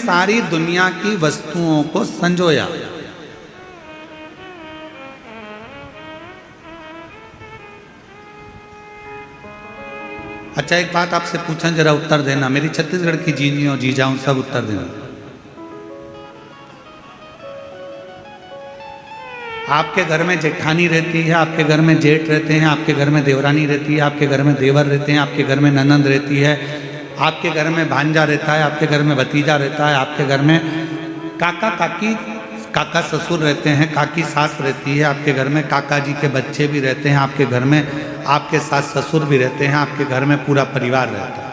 सारी दुनिया की वस्तुओं को संजोया। अच्छा, एक बात आपसे पूछा, जरा उत्तर देना। मेरी छत्तीसगढ़ की जीनियों जीजाऊं सब उत्तर देना। आपके घर में जेठानी रहती है, आपके घर में जेठ रहते हैं, आपके घर में देवरानी रहती है, आपके घर में देवर रहते हैं, आपके घर में ननंद रहती है, आपके घर में भांजा रहता है, आपके घर में भतीजा रहता है, आपके घर में काका काकी काका ससुर रहते हैं, काकी सास रहती है, आपके घर में काका जी के बच्चे भी रहते हैं, आपके घर में आपके सास ससुर भी रहते हैं, आपके घर में पूरा परिवार रहता है।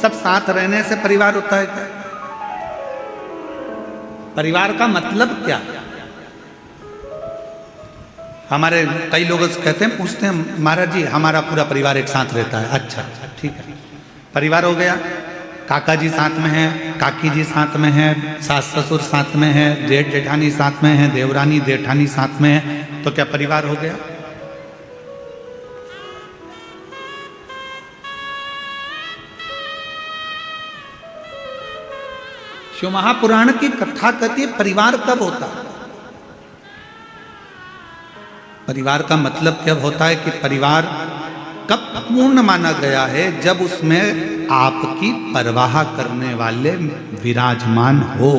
सब साथ रहने से परिवार होता है क्या? परिवार का मतलब क्या? हमारे कई लोग कहते हैं, पूछते हैं, महाराज जी हमारा पूरा परिवार एक साथ रहता है। अच्छा ठीक है, परिवार हो गया। काका जी साथ में हैं, काकी जी साथ में हैं, सास ससुर साथ में हैं, जेठ जेठानी साथ में हैं, देवरानी जेठानी साथ में है, तो क्या परिवार हो गया? शिव महापुराण की कथा कहती है परिवार कब होता है? परिवार का मतलब कब होता है कि परिवार कब पूर्ण माना गया है? जब उसमें आपकी परवाह करने वाले विराजमान हो।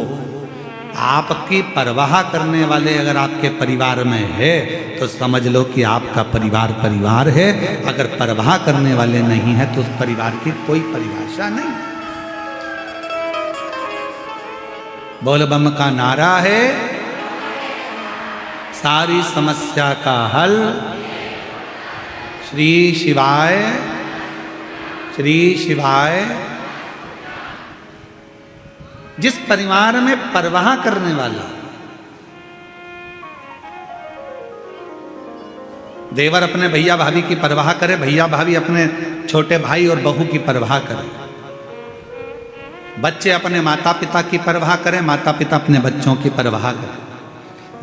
आपकी परवाह करने वाले अगर आपके परिवार में है तो समझ लो कि आपका परिवार परिवार है। अगर परवाह करने वाले नहीं है तो उस परिवार की कोई परिभाषा नहीं। बोल बम का नारा है, सारी समस्या का हल श्री शिवाय, श्री शिवाय। जिस परिवार में परवाह करने वाला देवर अपने भैया भाभी की परवाह करे, भैया भाभी अपने छोटे भाई और बहू की परवाह करे, बच्चे अपने माता पिता की परवाह करें, माता पिता अपने बच्चों की परवाह करें,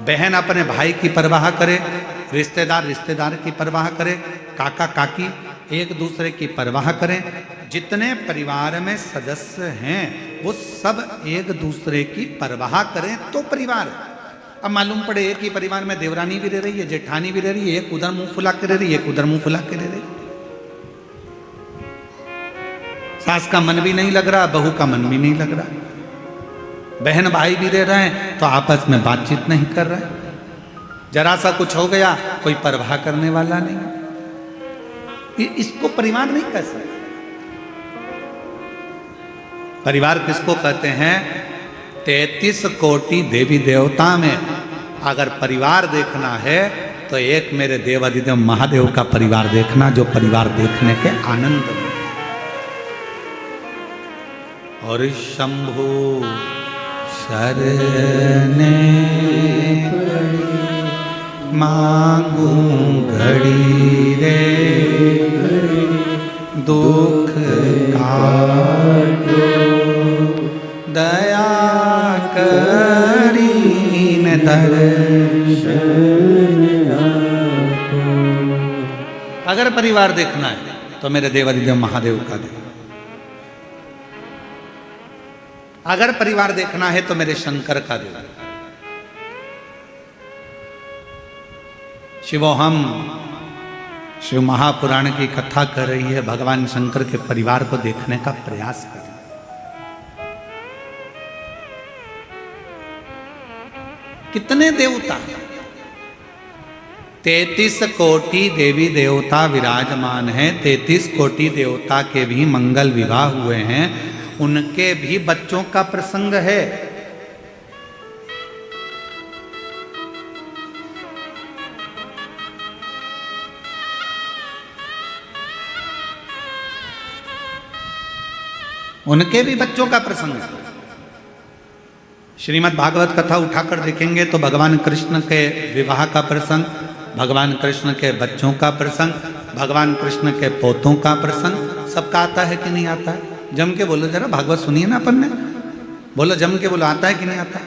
बहन अपने भाई की परवाह करे, रिश्तेदार रिश्तेदार की परवाह करे, काका काकी एक दूसरे की परवाह करें। जितने परिवार में सदस्य हैं वो सब एक दूसरे की परवाह करें तो परिवार। अब मालूम पड़े एक ही परिवार में देवरानी भी रह रही है, जेठानी भी रह रही है, एक उधर मुंह फुला के रह रही है, एक उधर मुंह फुला के रह रही है, सास का मन भी नहीं लग रहा, बहू का मन भी नहीं लग रहा, बहन भाई भी रह रहे हैं तो आपस में बातचीत नहीं कर रहे, जरा सा कुछ हो गया कोई परवाह करने वाला नहीं। इसको परिवार नहीं कह सकते। परिवार किसको कहते हैं? 33 कोटि देवी देवता में अगर परिवार देखना है तो एक मेरे देवाधिदेव महादेव का परिवार देखना, जो परिवार देखने के आनंद में। और शंभु शरणे मांगू घड़ी रे, दुख काटो दया करीन दर्शन आको। अगर परिवार देखना है तो मेरे देवाधिदेव महादेव का देखो, अगर परिवार देखना है तो मेरे शंकर का देखो। शिवोहम शिव महापुराण की कथा कर रही है, भगवान शंकर के परिवार को देखने का प्रयास कर रही है। कितने देवता? 33 कोटि देवी देवता विराजमान हैं। 33 कोटि देवता के भी मंगल विवाह हुए हैं, उनके भी बच्चों का प्रसंग है। उनके भी बच्चों का प्रसंग है। श्रीमद् भागवत कथा उठाकर देखेंगे तो भगवान कृष्ण के विवाह का प्रसंग, भगवान कृष्ण के बच्चों का प्रसंग, भगवान कृष्ण के पोतों का प्रसंग सबका आता है कि नहीं आता है? जम के बोलो जरा, भागवत सुनिए ना अपन ने, बोलो जम के बोलो, आता है कि नहीं आता?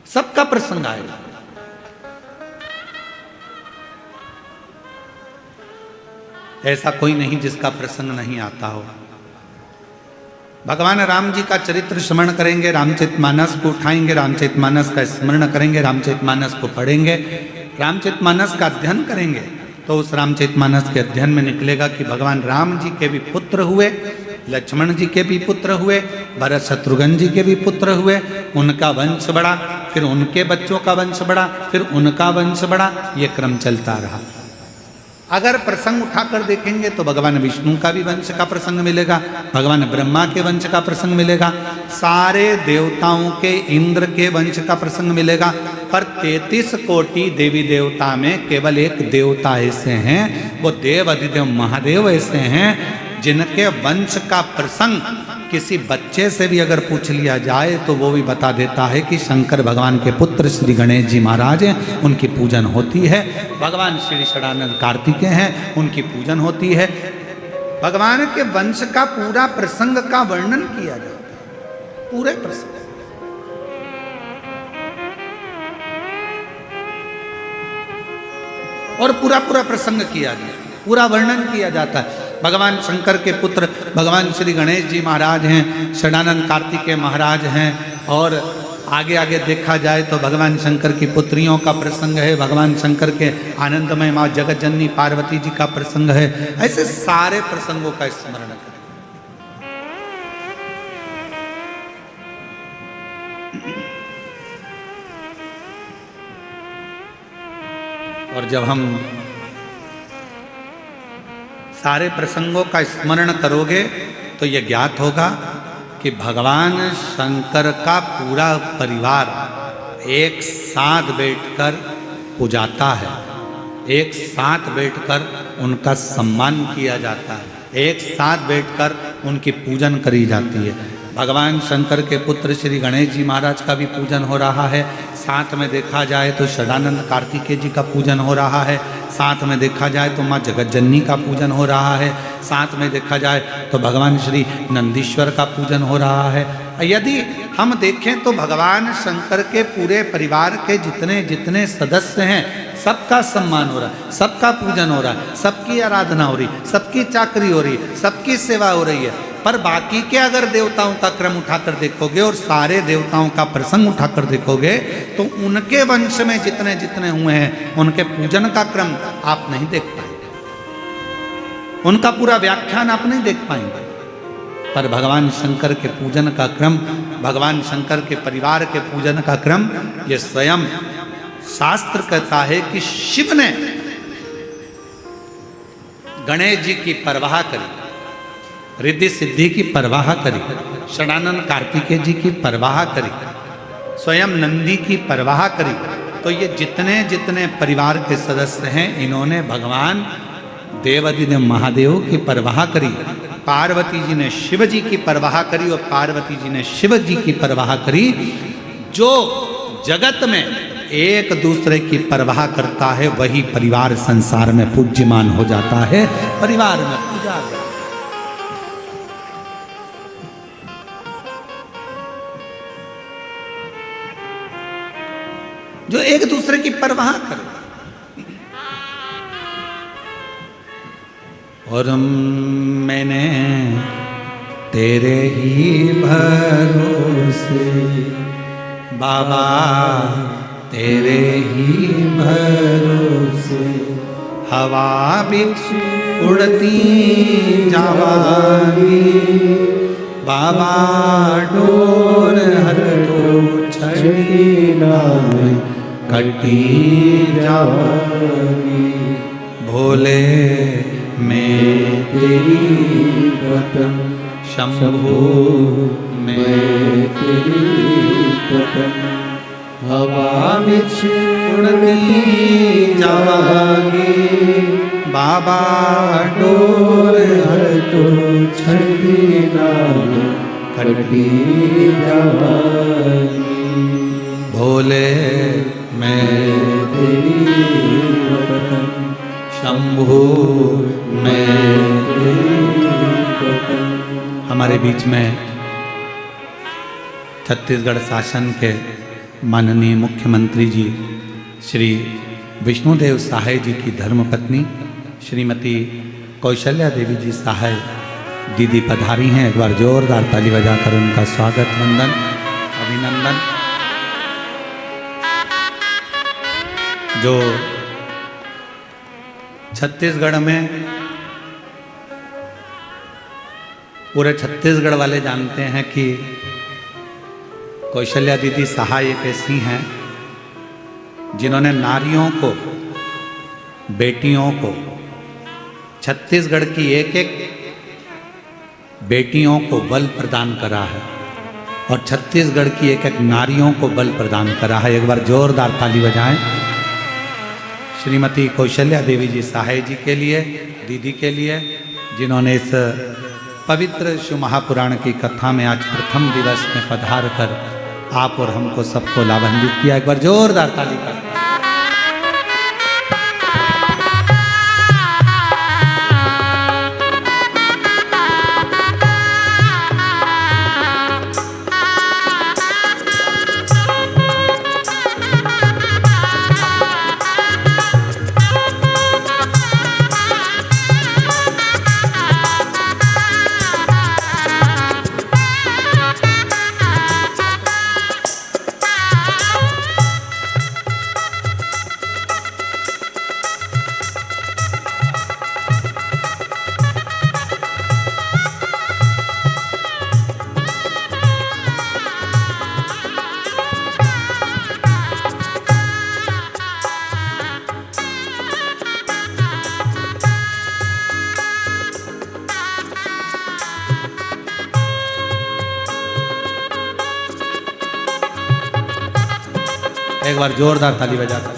सबका प्रसंग आएगा। ऐसा कोई नहीं जिसका प्रसंग नहीं आता हो। भगवान राम जी का चरित्र स्मरण करेंगे, रामचरितमानस को उठाएंगे, रामचरितमानस का स्मरण करेंगे, रामचरितमानस को पढ़ेंगे, रामचरितमानस का अध्ययन करेंगे, तो उस रामचरितमानस के अध्ययन में निकलेगा कि भगवान राम जी के भी पुत्र हुए, लक्ष्मण जी के भी पुत्र हुए, भरत शत्रुघ्न जी के भी पुत्र हुए, उनका वंश बढ़ा, फिर उनके बच्चों का वंश बढ़ा, फिर उनका वंश बढ़ा, ये क्रम चलता रहा। अगर प्रसंग उठाकर देखेंगे तो भगवान विष्णु का भी वंश का प्रसंग मिलेगा, भगवान ब्रह्मा के वंश का प्रसंग मिलेगा, सारे देवताओं के, इंद्र के वंश का प्रसंग मिलेगा, पर 33 कोटि देवी देवता में केवल एक देवता ऐसे हैं, वो देव अधिदेव महादेव ऐसे हैं जिनके वंश का प्रसंग किसी बच्चे से भी अगर पूछ लिया जाए तो वो भी बता देता है कि शंकर भगवान के पुत्र श्री गणेश जी महाराज हैं, उनकी पूजन होती है। भगवान श्री षडानंद कार्तिकेय हैं, उनकी पूजन होती है। भगवान के वंश का पूरा प्रसंग का वर्णन किया जाता है, पूरे प्रसंग। और पूरा पूरा प्रसंग किया गया, पूरा वर्णन किया जाता है। भगवान शंकर के पुत्र भगवान श्री गणेश जी महाराज हैं, षडानंद कार्तिकेय महाराज हैं, और आगे आगे देखा जाए तो भगवान शंकर की पुत्रियों का प्रसंग है, भगवान शंकर के आनंदमय माँ जगत जननी पार्वती जी का प्रसंग है। ऐसे सारे प्रसंगों का स्मरण करें। और जब हम सारे प्रसंगों का स्मरण करोगे तो यह ज्ञात होगा कि भगवान शंकर का पूरा परिवार एक साथ बैठकर पूजाता है, एक साथ बैठकर उनका सम्मान किया जाता है, एक साथ बैठकर उनकी पूजन करी जाती है। भगवान शंकर के पुत्र श्री गणेश जी महाराज का भी पूजन हो रहा है, साथ में देखा जाए तो षडानंद कार्तिकेय जी का पूजन हो रहा है, साथ में देखा जाए तो माँ जगतजननी का पूजन हो रहा है, साथ में देखा जाए तो भगवान श्री नंदीश्वर का पूजन हो रहा है। यदि हम देखें तो भगवान शंकर के पूरे परिवार के जितने जितने सदस्य हैं सबका सम्मान हो रहा है, सबका पूजन हो रहा है, सबकी आराधना हो रही, सबकी चाकरी हो रही, सबकी सेवा हो रही है। पर बाकी के अगर देवताओं का क्रम उठाकर देखोगे और सारे देवताओं का प्रसंग उठाकर देखोगे तो उनके वंश में जितने जितने हुए हैं उनके पूजन का क्रम आप नहीं देख पाएंगे, उनका पूरा व्याख्यान आप नहीं देख पाएंगे। पर भगवान शंकर के पूजन का क्रम, भगवान शंकर के परिवार के पूजन का क्रम, ये स्वयं शास्त्र कहता है कि शिव ने गणेश जी की परवाह करी, रिद्धि सिद्धि की परवाह करी, षडानंद कार्तिकेय जी की परवाह करी, स्वयं नंदी की परवाह करी। तो ये जितने जितने परिवार के सदस्य हैं इन्होंने भगवान देवाधिदेव महादेव की परवाह करी, पार्वती जी ने शिव जी की परवाह करी और पार्वती जी ने शिव जी की परवाह करी। जो जगत में एक दूसरे की परवाह करता है वही परिवार संसार में पूज्यमान हो जाता है, परिवार में पूजा। जो एक दूसरे की परवाह करे। और मैंने तेरे ही भरोसे बाबा, तेरे ही भरोसे हवा बिच उड़ती जावागी, बाबा डोर हर को छड़ी नाम कटी जावागी। भोले मैं तेरी वतन, शंभू मैं तेरी वतन, हवा बिच उड़ती जावागी, बाबा डोर हर तो छड़ी नाम कटी जावागी। भोले मैं तेरी वतन, शंभू मैं तेरी वतन। हमारे बीच में छत्तीसगढ़ शासन के माननीय मुख्यमंत्री जी श्री विष्णुदेव साहे जी की धर्मपत्नी श्रीमती कौशल्या देवी जी सहाय दीदी पधारी हैं। एक बार जोरदार ताली बजाकर उनका स्वागत, वंदन, अभिनंदन। जो छत्तीसगढ़ में, पूरे छत्तीसगढ़ वाले जानते हैं कि कौशल्या दीदी सहाय एक ऐसी हैं जिन्होंने नारियों को, बेटियों को, छत्तीसगढ़ की एक एक बेटियों को बल प्रदान करा है और छत्तीसगढ़ की एक एक नारियों को बल प्रदान करा है। एक बार जोरदार ताली बजाएं श्रीमती कौशल्या देवी जी सहाय जी के लिए, दीदी के लिए, जिन्होंने इस पवित्र शिव महापुराण की कथा में आज प्रथम दिवस में पधार कर आप और हमको सबको लाभान्वित किया। एक बार जोरदार ताली कर। एक बार जोरदार ताली बजाकर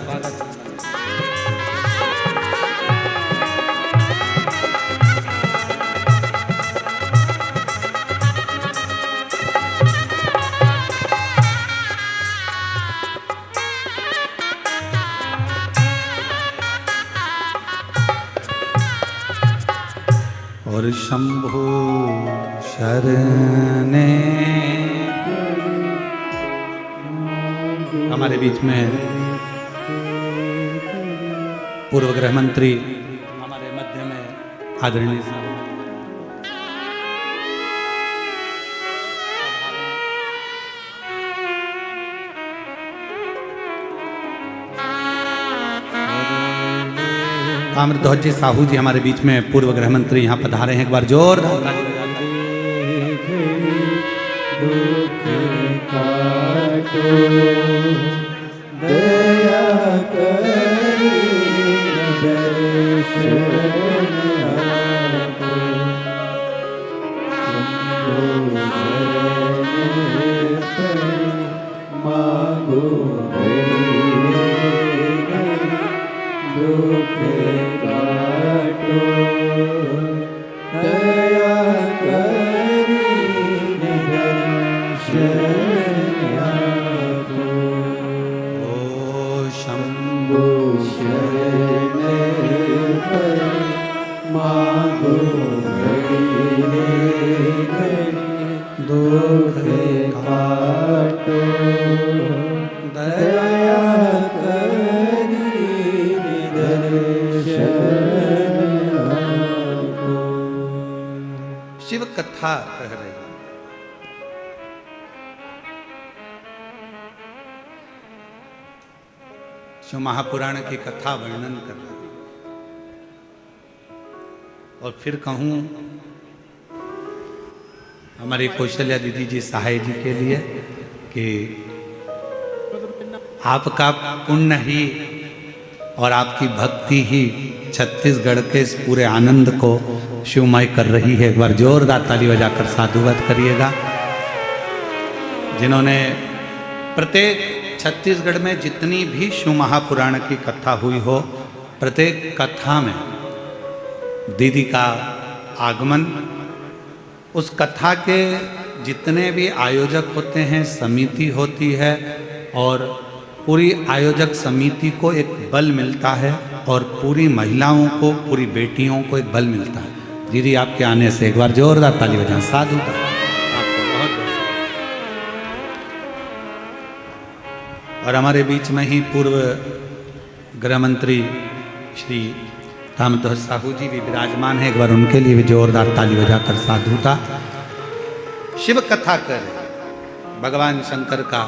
और शंभु शरणे। हमारे बीच में पूर्व गृह मंत्री हमारे मध्य में आदरणीय ताम्रध्वज जी साहू जी हमारे बीच में पूर्व गृह मंत्री यहाँ पधारे हैं। एक बार जोरदार दया करी मागो दुख काटो, दया करी दुख काटो, दया करी दर्शन आपको। शिव कथा कह रही है। शिव महापुराण की कथा वर्णन कर रही है। और फिर कहूं हमारी कौशल्या दीदी जी सहाय जी के लिए कि आपका पुण्य ही और आपकी भक्ति ही छत्तीसगढ़ के इस पूरे आनंद को शिवमय कर रही है। एक बार जोरदार ताली बजाकर साधुवाद करिएगा। जिन्होंने प्रत्येक छत्तीसगढ़ में जितनी भी शिव महापुराण की कथा हुई हो, प्रत्येक कथा में दीदी का आगमन, उस कथा के जितने भी आयोजक होते हैं, समिति होती है और पूरी आयोजक समिति को एक बल मिलता है और पूरी महिलाओं को, पूरी बेटियों को एक बल मिलता है। दीदी आपके आने से एक बार जोरदार ताली बजाएं। साधु का आपको बहुत और हमारे बीच में ही पूर्व गृह मंत्री श्री रामध्वज साहू जी भी विराजमान है, एक बार उनके लिए भी जोरदार ताली बजाकर साधुता। शिव कथा कर भगवान शंकर का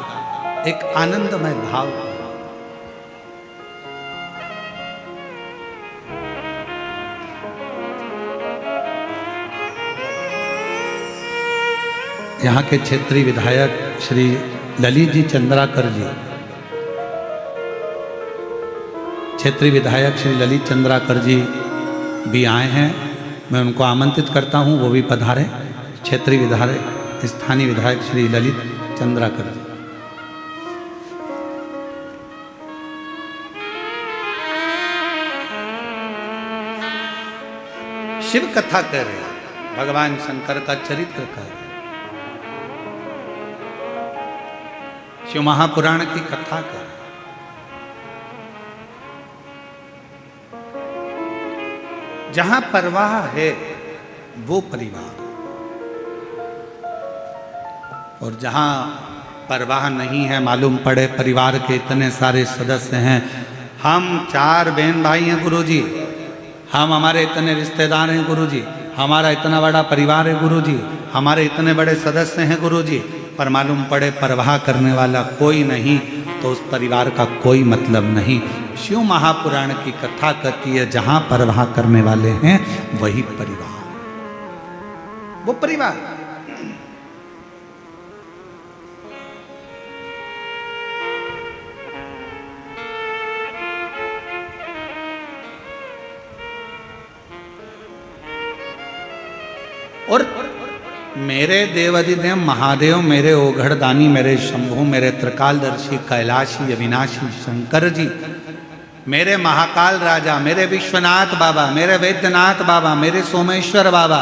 एक आनंदमय भाव। यहाँ के क्षेत्रीय विधायक श्री ललित जी चंद्राकर जी, क्षेत्रीय विधायक श्री ललित चंद्राकर जी भी आए हैं। मैं उनको आमंत्रित करता हूं, वो भी पधारे। क्षेत्रीय विधायक स्थानीय विधायक श्री ललित चंद्राकर जी। शिव कथा कर रहे, भगवान शंकर का चरित्र कर, शिव महापुराण की कथा कर। जहां परवाह है वो परिवार, और जहां परवाह नहीं है, मालूम पड़े परिवार के इतने सारे सदस्य हैं, हम 4 बहन भाई हैं गुरुजी, हम हमारे इतने रिश्तेदार हैं गुरुजी, हमारा इतना बड़ा परिवार है गुरुजी, हमारे इतने बड़े सदस्य हैं गुरुजी, पर मालूम पड़े परवाह करने वाला कोई नहीं, तो उस परिवार का कोई मतलब नहीं। शिव महापुराण की कथा कहती है जहां परवाह करने वाले हैं वही परिवार, वो परिवार। और मेरे देवाधिदेव महादेव, मेरे ओघड़दानी, मेरे शंभु, मेरे त्रिकालदर्शी कैलाशी अविनाशी शंकर जी, मेरे महाकाल राजा, मेरे विश्वनाथ बाबा, मेरे वैद्यनाथ बाबा, मेरे सोमेश्वर बाबा,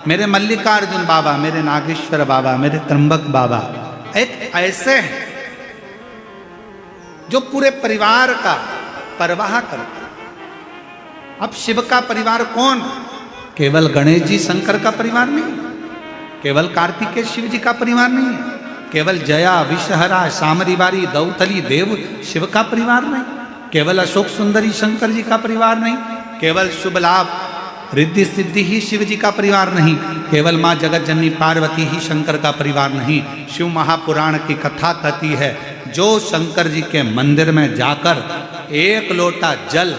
मेरे मल्लिकार्जुन बाबा, मेरे नागेश्वर बाबा, मेरे त्र्यंबक बाबा, एक ऐसे हैं जो पूरे परिवार का परवाह करते। अब शिव का परिवार कौन? केवल गणेश जी शंकर का परिवार नहीं, केवल कार्तिकेय शिव जी का परिवार नहीं है, केवल जया विषहरा शामरीवारी दौतली देव शिव का परिवार नहीं, केवल अशोक सुंदरी शंकर जी का परिवार नहीं, केवल शुभ लाभ रिद्धि सिद्धि ही शिव जी का परिवार नहीं, केवल माँ जगत जननी पार्वती ही शंकर का परिवार नहीं। शिव महापुराण की कथा कहती है जो शंकर जी के मंदिर में जाकर 1 लोटा जल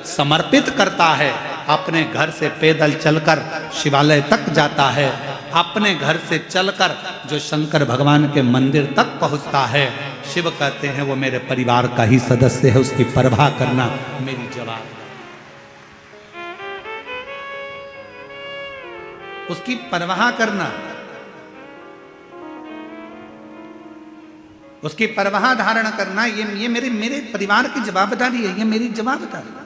समर्पित करता है, अपने घर से पैदल चलकर शिवालय तक जाता है, अपने घर से चलकर जो शंकर भगवान के मंदिर तक पहुंचता है, शिव कहते हैं वो मेरे परिवार का ही सदस्य है, उसकी परवाह करना मेरी जवाबदारी, उसकी परवाह करना, उसकी परवाह धारण करना, ये मेरे परिवार की जवाबदारी है, ये मेरी जवाबदारी है।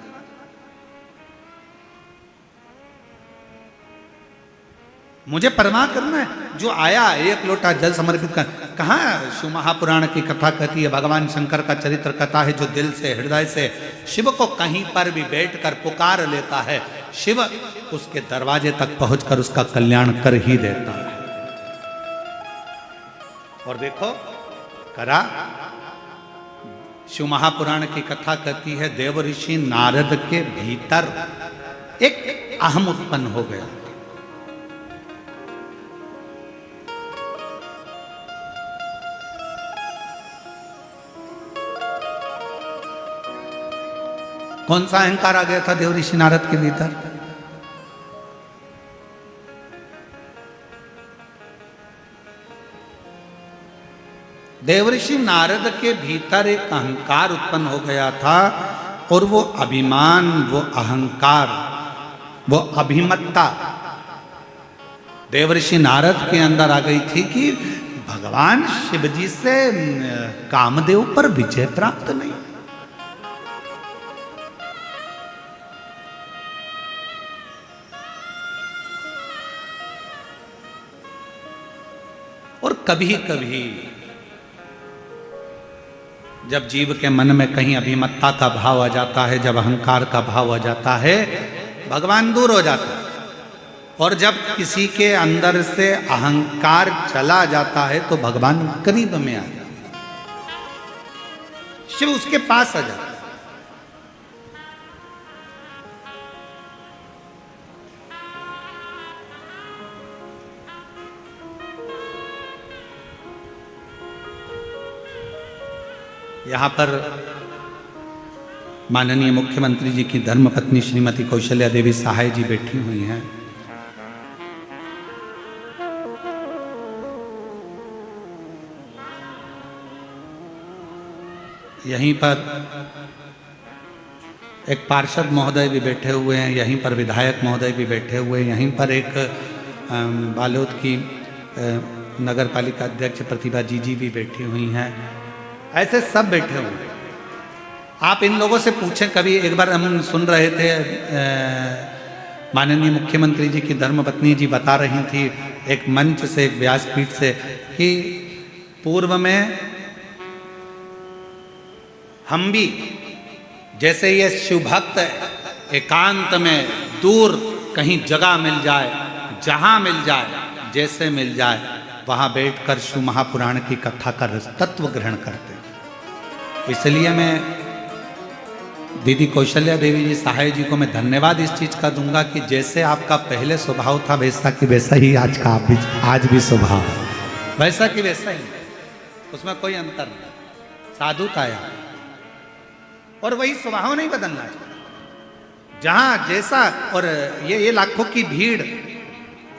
मुझे परवाह करना है। जो आया 1 लोटा जल समर्पित कर, कहाँ शिव महापुराण की कथा कहती है, भगवान शंकर का चरित्र कथा है, जो दिल से हृदय से शिव को कहीं पर भी बैठकर पुकार लेता है, शिव उसके दरवाजे तक पहुंचकर उसका कल्याण कर ही देता है। और देखो करा, शिव महापुराण की कथा कहती है देव ऋषि नारद के भीतर एक अहम उत्पन्न हो गया। कौन सा अहंकार आ गया था देव ऋषि नारद के भीतर? देव ऋषि नारद के भीतर एक अहंकार उत्पन्न हो गया था, और वो अभिमान, वो अहंकार, वो अभिमत्ता देव ऋषि नारद के अंदर आ गई थी कि भगवान शिव जी से कामदेव पर विजय प्राप्त नहीं। और कभी कभी जब जीव के मन में कहीं अभिमत्ता का भाव आ जाता है, जब अहंकार का भाव आ जाता है, भगवान दूर हो जाता है। और जब किसी के अंदर से अहंकार चला जाता है तो भगवान करीब में आ जाता है, शिव उसके पास आ जाता है। यहाँ पर माननीय मुख्यमंत्री जी की धर्मपत्नी श्रीमती कौशल्या देवी सहाय जी बैठी हुई हैं। यहीं पर एक पार्षद महोदय भी बैठे हुए हैं, यहीं पर विधायक महोदय भी बैठे हुए हैं, यहीं पर एक बालोद की नगर पालिका अध्यक्ष प्रतिभा जी भी बैठी हुई हैं। ऐसे सब बैठे हुए हैं। आप इन लोगों से पूछें, कभी एक बार हम सुन रहे थे माननीय मुख्यमंत्री जी की धर्मपत्नी जी बता रही थी एक मंच से, एक व्यासपीठ से, कि पूर्व में हम भी जैसे ये शिव भक्त एकांत में दूर कहीं जगह मिल जाए, जहां मिल जाए, जैसे मिल जाए, वहां बैठकर शिव महापुराण की कथा का तत्व ग्रहण करते। इसलिए मैं दीदी कौशल्या देवी जी सहाय जी को मैं धन्यवाद इस चीज का दूंगा कि जैसे आपका पहले स्वभाव था वैसा कि वैसा ही आज का आज भी स्वभाव है, वैसा कि वैसा ही, उसमें कोई अंतर नहीं, साधुता है और वही स्वभाव नहीं बदलना चाहिए। जहां जैसा, और ये लाखों की भीड़,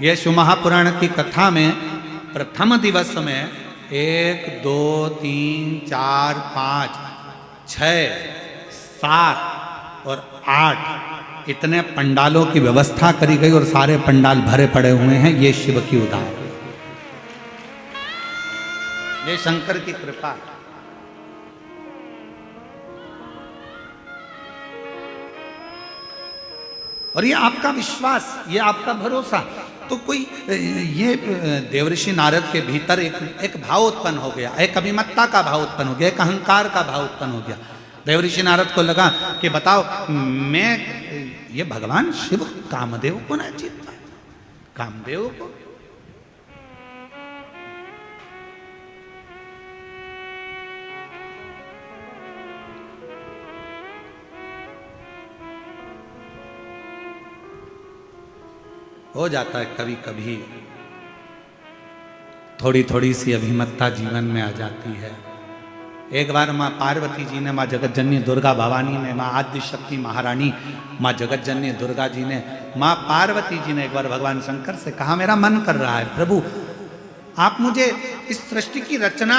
ये शिव महापुराण की कथा में प्रथम दिवस में 1 2 3 4 5 6 7 और 8 इतने पंडालों की व्यवस्था करी गई और सारे पंडाल भरे पड़े हुए हैं। ये शिव की उदाहरण, ये शंकर की कृपा। और ये आपका विश्वास, ये आपका भरोसा। तो कोई ये देवऋषि नारद के भीतर एक भाव उत्पन्न हो गया, एक अभिमत्ता का भाव उत्पन्न हो गया, एक अहंकार का भाव उत्पन्न हो गया। देवऋषि नारद को लगा कि बताओ, मैं ये भगवान शिव कामदेव को ना जीत पाए, कामदेव को। हो जाता है कभी कभी, थोड़ी थोड़ी सी अभिमत्ता जीवन में आ जाती है। एक बार माँ पार्वती जी ने, माँ जगतजननी दुर्गा भवानी ने, माँ आद्य शक्ति महारानी माँ जगतजननी दुर्गा जी ने, माँ पार्वती जी ने एक बार भगवान शंकर से कहा, मेरा मन कर रहा है प्रभु, आप मुझे इस सृष्टि की रचना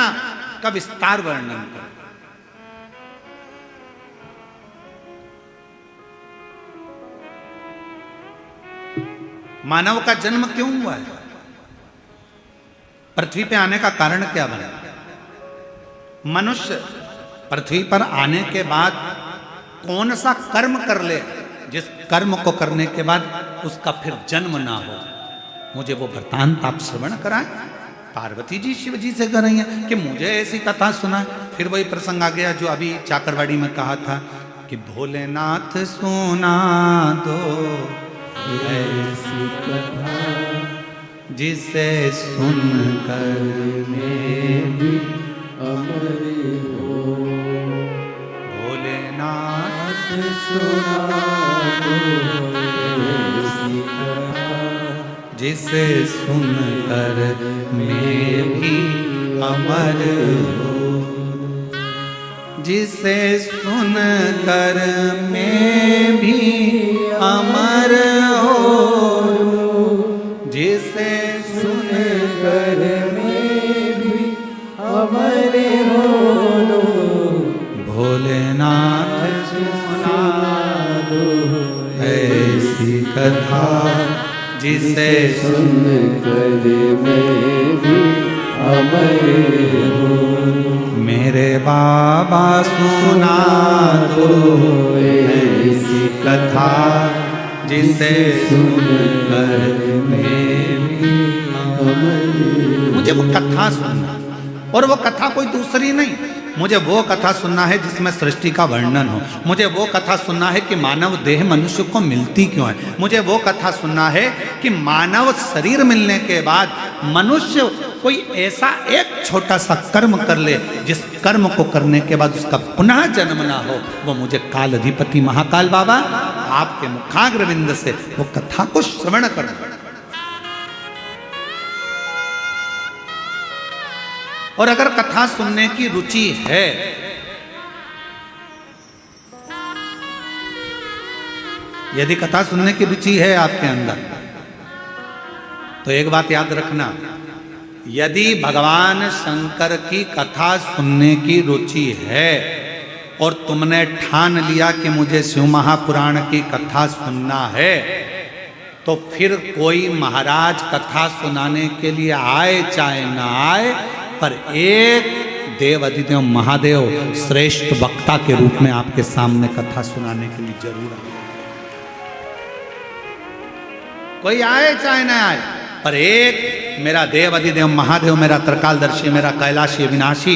का विस्तार वर्णन करें। मानव का जन्म क्यों हुआ है? पृथ्वी पे आने का कारण क्या बना? मनुष्य पृथ्वी पर आने के बाद कौन सा कर्म कर ले जिस कर्म को करने के बाद उसका फिर जन्म ना हो? मुझे वो वृत्तांत आप श्रवण कराएं। पार्वती जी शिव जी से कर रही हैं कि मुझे ऐसी कथा सुना। फिर वही प्रसंग आ गया जो अभी चाकरवाड़ी में कहा था कि भोलेनाथ सुना दो ऐसी कथा जिसे सुनकर में भी अमर हो। भोलेनाथ सुना दो ऐसी कथा जिसे सुनकर मैं भी अमर हो, जिसे सुनकर मैं भी अमर हो, जिसे सुनकर मैं भी अमर हो। भोलेनाथ सुना दो ऐसी कथा जिसे सुनकर मैं भी अमर हो। मेरे बाबा सुना दो ऐसी कथा जिसे सुनकर मैं भी अमर हो। मुझे वो कथा सुनना, और वो कथा कोई दूसरी नहीं, मुझे वो कथा सुनना है जिसमें सृष्टि का वर्णन हो। मुझे वो कथा सुनना है कि मानव देह मनुष्य को मिलती क्यों है। मुझे वो कथा सुनना है कि मानव शरीर मिलने के बाद मनुष्य कोई ऐसा एक छोटा सा कर्म कर ले जिस कर्म को करने के बाद उसका पुनः जन्म ना हो। वो मुझे काल अधिपति महाकाल बाबा आपके मुखाग्रविंद से वो कथा को श्रवण करना। और अगर कथा सुनने की रुचि है यदि कथा सुनने की रुचि है आपके अंदर, तो एक बात याद रखना, यदि भगवान शंकर की कथा सुनने की रुचि है और तुमने ठान लिया कि मुझे शिव महापुराण की कथा सुनना है, तो फिर कोई महाराज कथा सुनाने के लिए आए चाहे ना आए, पर एक देव अधिदेव महादेव श्रेष्ठ वक्ता के रूप में आपके सामने कथा सुनाने के लिए जरूर आए। कोई आए चाहे ना आए, पर एक मेरा देव अधिदेव महादेव, मेरा त्रिकालदर्शी, मेरा कैलाशी अविनाशी,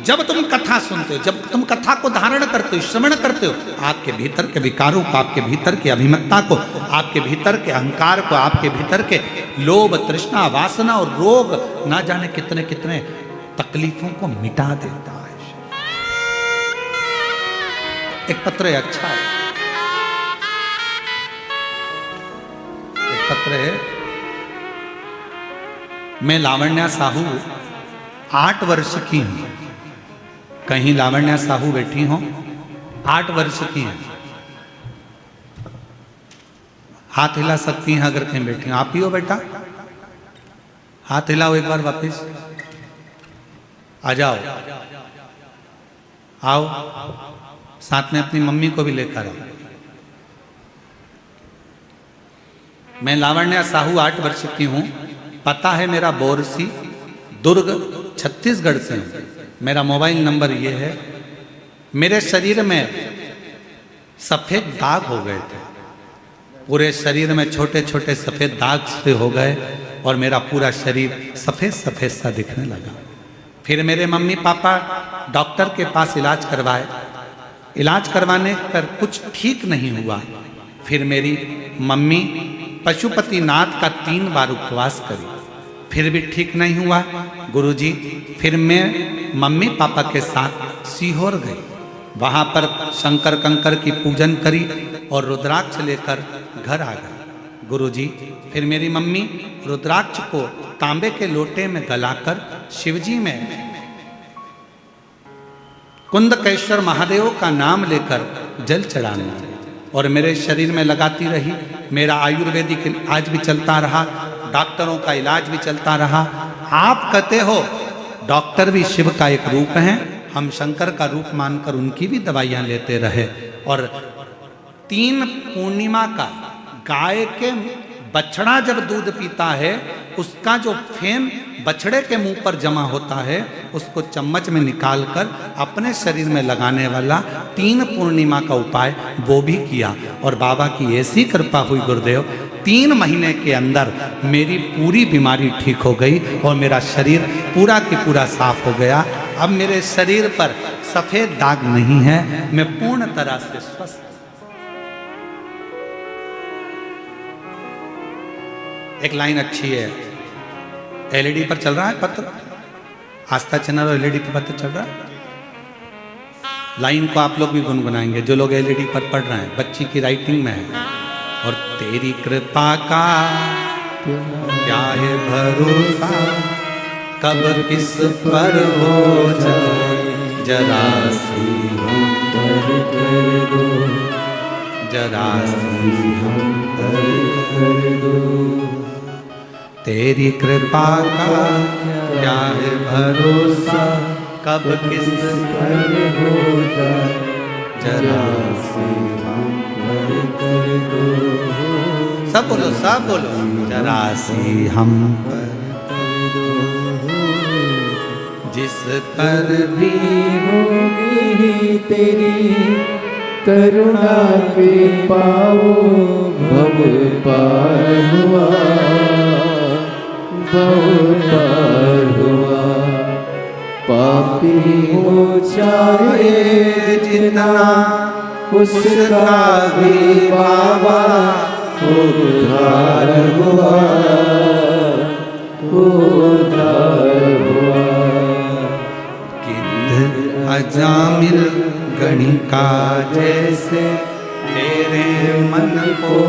जब तुम कथा सुनते हो, जब तुम कथा को धारण करते हो, श्रवण करते हो, आपके भीतर के विकारों को, आपके भीतर की अभिमत्ता को, आपके भीतर के अहंकार को, आपके भीतर के लोभ, तृष्णा, वासना और रोग, ना जाने कितने कितने तकलीफों को मिटा देता है। एक पत्र है, अच्छा है, एक पत्र है। मैं लावण्या साहू 8 वर्ष की हूं। कहीं लावण्या साहू बैठी हो, 8 वर्ष की हैं। हाथ हिला सकती हैं अगर कहीं बैठी हो। आप ही हो बेटा, हाथ हिलाओ एक बार वापस। आ जाओ, आओ, साथ में अपनी मम्मी को भी लेकर आओ। मैं लावण्या साहू 8 वर्ष की हूं। पता है मेरा बोरसी, दुर्ग, छत्तीसगढ़ से हूं। मेरा मोबाइल नंबर ये है। मेरे शरीर में सफेद दाग हो गए थे, पूरे शरीर में छोटे छोटे सफेद दाग से हो गए और मेरा पूरा शरीर सफेद सफेद सा दिखने लगा। फिर मेरे मम्मी पापा डॉक्टर के पास इलाज करवाए। इलाज करवाने पर कुछ ठीक नहीं हुआ। फिर मेरी मम्मी पशुपतिनाथ का 3 बार उपवास करी, फिर भी ठीक नहीं हुआ। गुरुजी, फिर मैं मम्मी पापा के साथ सीहोर गई। वहाँ पर शंकर कंकर की पूजन करी और रुद्राक्ष लेकर घर आ गए। गुरुजी, फिर मेरी मम्मी रुद्राक्ष को तांबे के लोटे में गलाकर शिवजी में कुंदकेश्वर महादेव का नाम लेकर जल चढ़ाने लगी और मेरे शरीर में लगाती रही। मेरा आयुर्वेदिक आज भी चलता रहा, डॉक्टरों का इलाज भी चलता रहा। आप कहते हो डॉक्टर भी शिव का एक रूप है, हम शंकर का रूप मानकर उनकी भी दवाइयां लेते रहे। और 3 पूर्णिमा का गाय के बछड़ा जब दूध पीता है, उसका जो फेन बछड़े के मुंह पर जमा होता है, उसको चम्मच में निकालकर अपने शरीर में लगाने वाला 3 पूर्णिमा का उपाय वो भी किया। और बाबा की ऐसी कृपा हुई गुरुदेव, 3 महीने के अंदर मेरी पूरी बीमारी ठीक हो गई और मेरा शरीर पूरा की पूरा साफ हो गया। अब मेरे शरीर पर सफेद दाग नहीं है, मैं पूर्ण तरह से स्वस्थ। एक लाइन अच्छी है, एलईडी पर चल रहा है पत्र, आस्था चैनल और एलईडी पर पत्र चल रहा है। लाइन को आप लोग भी गुनगुनाएंगे, जो लोग एलईडी पर पढ़ रहे हैं, बच्ची की राइटिंग में है। और तेरी कृपा का क्या है भरोसा, कब किस पर हो जाए जरा सी हम पर कर दो, जरा सी हम पर कर दो। तेरी कृपा का क्या है भरोसा, कब किस पर हो जाए जरा सी हम पर कर दो। सब बोलो, सब बोलो, जरा सी हम पर कर दो। जिस पर भी होगी तेरी करुणा के पाओ, भव पार हुआ, भव पार हुआ। पापी हो चाहे जितना, उसका भी बाबा उद्धार हुआ, उद्धार हुआ। गिद्ध अजामिल गणिका जैसे तेरे मन को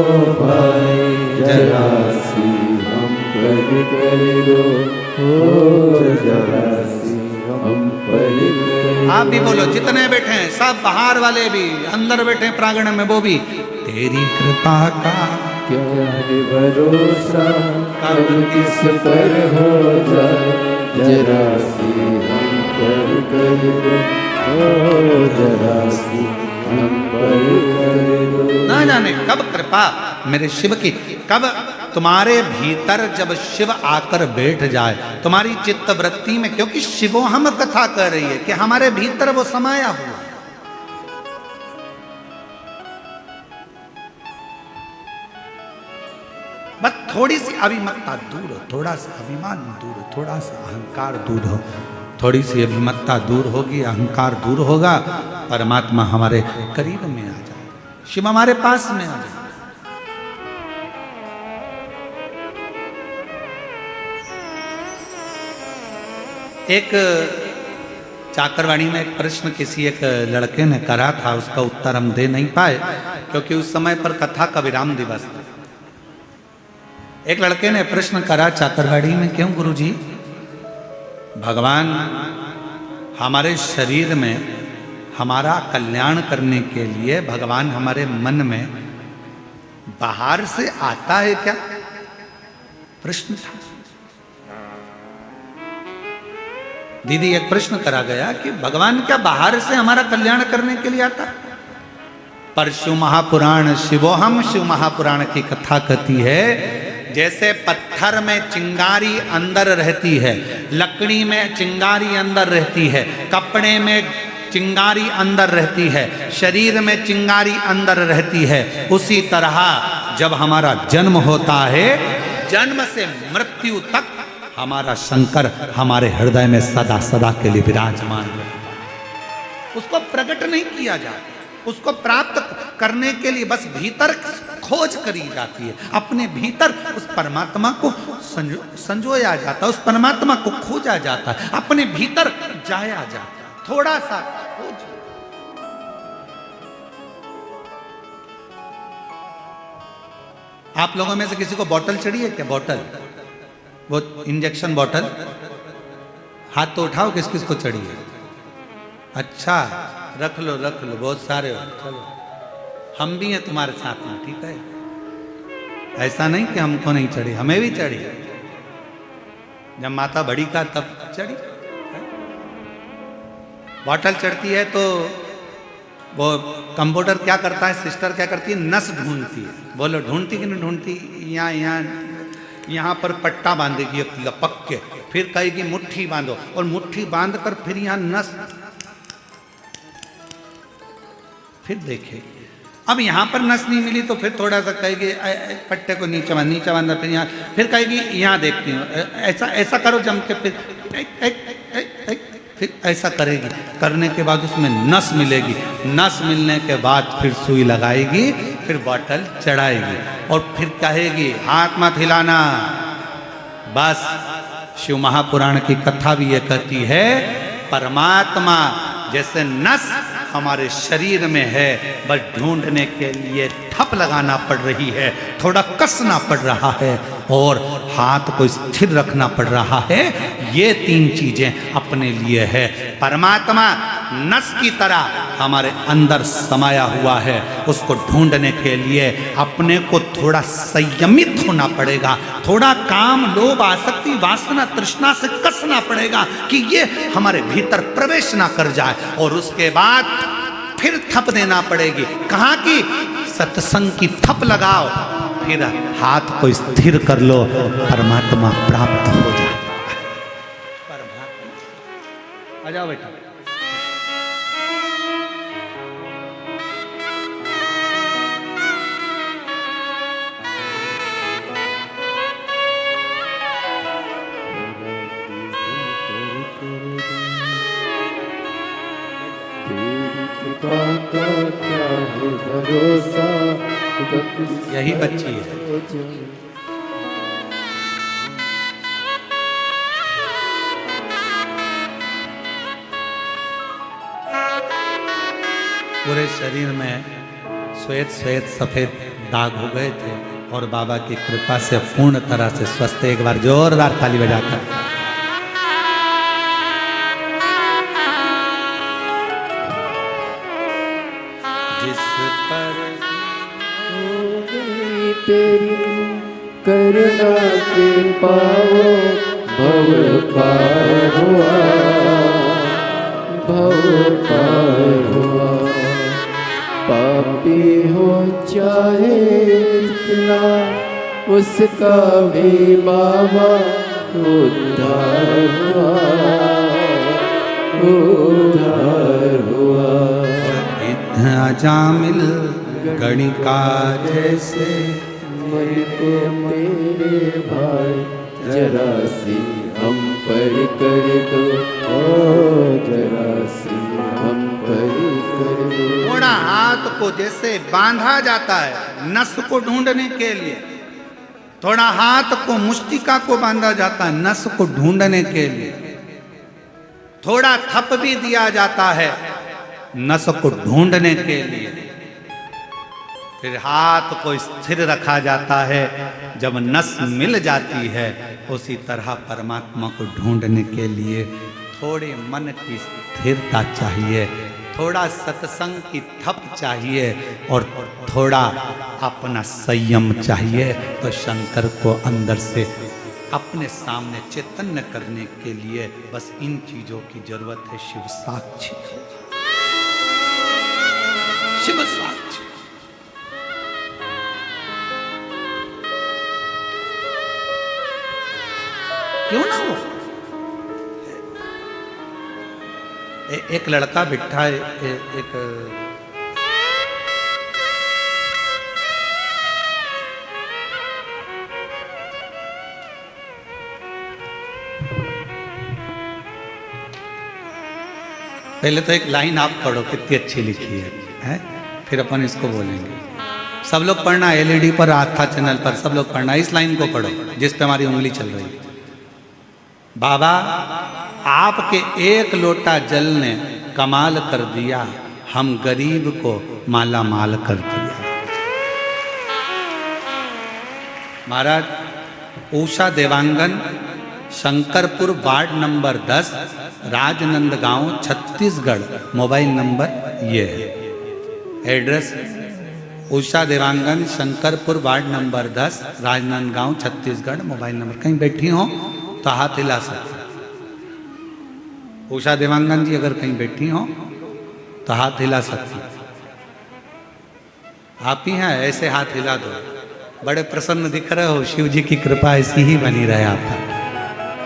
भाए जरा सी हम पर कर दो, जरा सी हम पर कर आप भी बोलो, जितने बैठे हैं सब, बाहर वाले भी, अंदर बैठे हैं प्रांगण में वो भी, तेरी कृपा का क्या है भरोसा, कब किस पर हो जाए, जरा सी हम पर कर दो, ओ जरा सी हम पर कर दो। ना जाने कब कृपा मेरे शिव की, कब तुम्हारे भीतर जब शिव आकर बैठ जाए तुम्हारी चित्त वृत्ति में, क्योंकि शिवो हम कथा कर रही है कि हमारे भीतर वो समाया हुआ। बस थोड़ी सी अभिमत्ता दूर हो, थोड़ा सा अभिमान दूर हो, थोड़ा सा अहंकार दूर हो, थोड़ी सी अभिमत्ता दूर होगी, अहंकार दूर होगा, परमात्मा हमारे करीब में आ जाए, शिव हमारे पास में आ जाए। एक चाकरवाणी में एक प्रश्न किसी एक लड़के ने करा था, उसका उत्तर हम दे नहीं पाए क्योंकि उस समय पर कथा का विराम दिवस था। एक लड़के ने प्रश्न करा चाकरवाड़ी में, क्यों गुरुजी भगवान हमारे शरीर में हमारा कल्याण करने के लिए भगवान हमारे मन में बाहर से आता है क्या? प्रश्न था। दीदी एक प्रश्न करा गया कि भगवान क्या बाहर से हमारा कल्याण करने के लिए आता? पर शिव महापुराण, शिवोहम शिव महापुराण की कथा कहती है, जैसे पत्थर में चिंगारी अंदर रहती है, लकड़ी में चिंगारी अंदर रहती है, कपड़े में चिंगारी अंदर रहती है, शरीर में चिंगारी अंदर रहती है, उसी तरह जब हमारा जन्म होता है, जन्म से मृत्यु तक हमारा शंकर हमारे हृदय में सदा सदा के लिए विराजमान है। उसको प्रकट नहीं किया जाता, उसको प्राप्त करने के लिए बस भीतर खोज करी जाती है, अपने भीतर उस परमात्मा को संजोया जाता है, उस परमात्मा को खोजा जाता है, अपने भीतर जाया जाता है, थोड़ा सा खोज। आप लोगों में से किसी को बोतल चढ़ी है क्या? बोतल, वो इंजेक्शन बोतल, हाथ तो उठाओ, किस किस को चढ़ी है? अच्छा, रख लो रख लो, बहुत सारे हो, चलो हम भी हैं तुम्हारे साथ में, ठीक है? ऐसा नहीं कि हमको नहीं चढ़ी, हमें भी चढ़ी। जब माता बड़ी का तब चढ़ी। बोतल चढ़ती है तो वो कंप्यूटर क्या करता है, सिस्टर क्या करती है, नस ढूंढती है। बोलो ढूंढती कि नहीं ढूंढती? यहाँ पर पट्टा बांधेगी एक लपक के, फिर कहेगी मुट्ठी बांधो, और मुट्ठी बांध कर फिर यहाँ नस, फिर देखेगी। अब यहाँ पर नस नहीं मिली तो फिर थोड़ा सा कहेगी पट्टे को नीचे बांधा, फिर यहाँ, फिर कहेगी यहाँ देखती हूँ, ऐसा ऐसा करो जम के, फिर ऐसा करेगी। करने के बाद उसमें नस मिलेगी, नस मिलने के बाद फिर सुई लगाएगी, फिर बॉटल चढ़ाएगी, और फिर कहेगी हाथ मत हिलाना। बस शिव महापुराण की कथा भी ये कहती है, परमात्मा जैसे नस हमारे शरीर में है, बस ढूंढने के लिए ठप लगाना पड़ रही है, थोड़ा कसना पड़ रहा है, और हाथ को स्थिर रखना पड़ रहा है। ये तीन चीजें अपने लिए है। परमात्मा नस की तरह हमारे अंदर समाया हुआ है, उसको ढूंढने के लिए अपने को थोड़ा संयमित होना पड़ेगा, थोड़ा काम, लोभ, आसक्ति, वासना, तृष्णा से कसना पड़ेगा कि ये हमारे भीतर प्रवेश ना कर जाए, और उसके बाद फिर थप देना पड़ेगी। कहाँ की? सत्संग की थप लगाओ, फिर हाथ को स्थिर कर लो, परमात्मा प्राप्त हो जाता है। परमात्मा, आ जाओ बेटा। यही बच्ची है। पूरे शरीर में श्वेत श्वेत सफेद दाग हो गए थे, और बाबा की कृपा से पूर्ण तरह से स्वस्थ। एक बार जोरदार ताली बजाकर तेरी करुणा कृपा वो भव पार हुआ, भव पार हुआ। पापी हो चाहे इतना, उसका भी बाबा उद्धार हुआ, उद्धार हुआ। अजामिल गणिका जैसे मन को तेरे भाई जरा सी हम पर कर दो, ओ जरा सी हम पर कर दो। थोड़ा हाथ को जैसे बांधा जाता है नस को ढूंढने के लिए, थोड़ा हाथ को मुष्टिका को बांधा जाता है नस को ढूंढने के लिए, थोड़ा थप भी दिया जाता है नस को ढूंढने के लिए, फिर हाथ को स्थिर रखा जाता है जब नस मिल जाती है। उसी तरह परमात्मा को ढूंढने के लिए थोड़े मन की स्थिरता चाहिए, थोड़ा सत्संग की थप चाहिए और थोड़ा अपना संयम चाहिए। तो शंकर को अंदर से अपने सामने चैतन्य करने के लिए बस इन चीजों की जरूरत है। शिव साक्षी, शिव साक्षी। क्यों ना हो? एक लड़का बिठा है, एक पहले तो एक लाइन आप पढ़ो, कितनी अच्छी लिखी है? फिर अपन इसको बोलेंगे। सब लोग पढ़ना, एलईडी पर आस्था चैनल पर सब लोग पढ़ना, इस लाइन को पढ़ो जिस पे हमारी उंगली चल रही है। बाबा आपके एक लोटा जल ने कमाल कर दिया, हम गरीब को माला माल कर दिया। महाराज Usha Devangan, Shankarpur ward number 10, Rajnandgaon, Chhattisgarh. Mobile number ये है, address Usha Devangan, Shankarpur ward number 10, Rajnandgaon, Chhattisgarh. Mobile number, कहीं बैठी हो तो हाथ हिला सकते। उषा देवांगन जी अगर कहीं बैठी हो तो हाथ हिला सकती। आप ही हैं, ऐसे हाथ हिला दो। बड़े प्रसन्न दिख रहे हो, शिव जी की कृपा ऐसी ही बनी रहे आपका।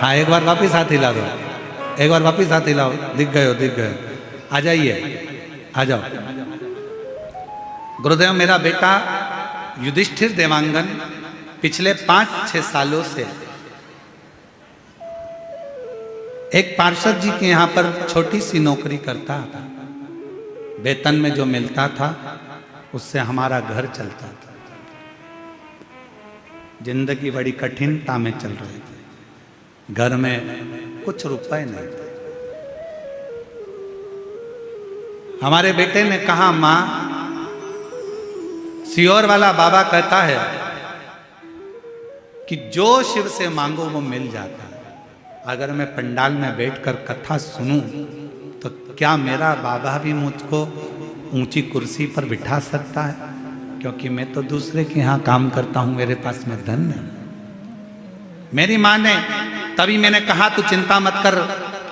हाँ, एक बार वापिस हाथ हिला दो, एक बार वापिस हाथ हिलाओ। दिख गए हो, दिख गए हो। आ जाइए, आ जाओ। गुरुदेव, मेरा बेटा युधिष्ठिर देवांगन पिछले 5-6 सालों से एक पार्षद जी के यहाँ पर छोटी सी नौकरी करता था। वेतन में जो मिलता था उससे हमारा घर चलता था। जिंदगी बड़ी कठिनता में चल रही थी, घर में कुछ रुपए नहीं थे। हमारे बेटे ने कहा, माँ, सियोर वाला बाबा कहता है कि जो शिव से मांगो वो मिल जाता है। अगर मैं पंडाल में बैठकर कथा सुनूं तो क्या मेरा बाबा भी मुझको ऊंची कुर्सी पर बिठा सकता है? क्योंकि मैं तो दूसरे के यहाँ काम करता हूं, मेरे पास में धन नहीं। मेरी माँ ने, तभी मैंने कहा तू चिंता मत कर,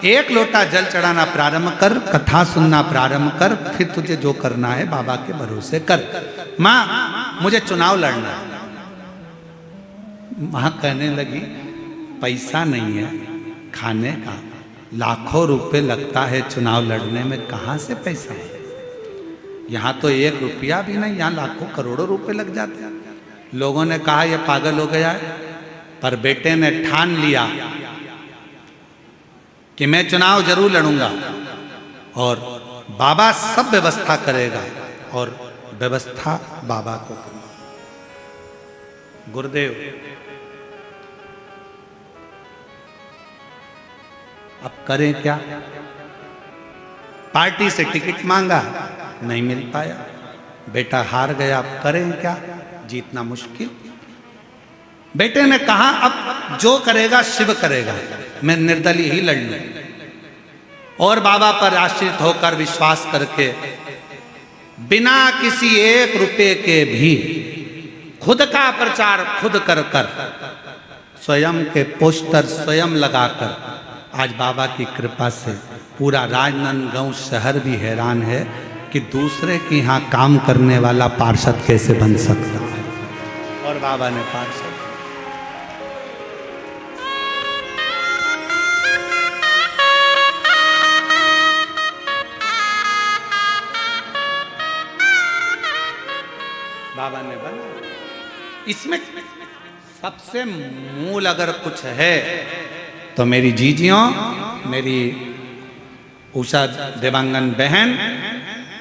एक लोटा जल चढ़ाना प्रारंभ कर, कथा सुनना प्रारंभ कर, फिर तुझे जो करना है बाबा के भरोसे कर। माँ, मुझे चुनाव लड़ना है। माँ कहने लगी, पैसा नहीं है खाने का, लाखों रुपए लगता है चुनाव लड़ने में, कहाँ से पैसा है? यहाँ तो 1 रुपया भी नहीं, यहाँ लाखों करोड़ों रुपए लग जाते हैं। लोगों ने कहा यह पागल हो गया है, पर बेटे ने ठान लिया कि मैं चुनाव जरूर लड़ूंगा और बाबा सब व्यवस्था करेगा, और व्यवस्था बाबा को करना। गुरुदेव, अब करें क्या? पार्टी से टिकट मांगा, नहीं मिल पाया, बेटा हार गया। अब करें क्या? जीतना मुश्किल। बेटे ने कहा, अब जो करेगा शिव करेगा, मैं निर्दलीय ही लड़ लूं। और बाबा पर आश्रित होकर विश्वास करके बिना किसी 1 रुपए के भी खुद का प्रचार खुद कर कर, स्वयं के पोस्टर स्वयं लगाकर, आज बाबा की कृपा से पूरा राजनांदगांव शहर भी हैरान है कि दूसरे के यहाँ काम करने वाला पार्षद कैसे बन सकता है। और बाबा ने पार्षद, बाबा ने बना। इसमें सबसे मूल अगर कुछ है तो मेरी जीजियों, मेरी उषा देवांगन बहन,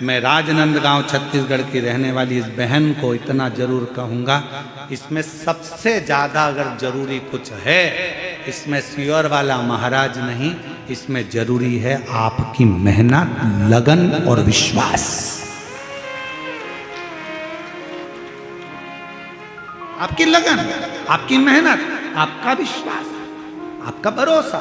मैं राजनांदगांव छत्तीसगढ़ की रहने वाली इस बहन को इतना जरूर कहूँगा, इसमें सबसे ज़्यादा अगर जरूरी कुछ है, इसमें सियोर वाला महाराज नहीं, इसमें जरूरी है आपकी मेहनत, लगन और विश्वास। आपकी लगन, आपकी मेहनत, आपका विश्वास, आपका भरोसा।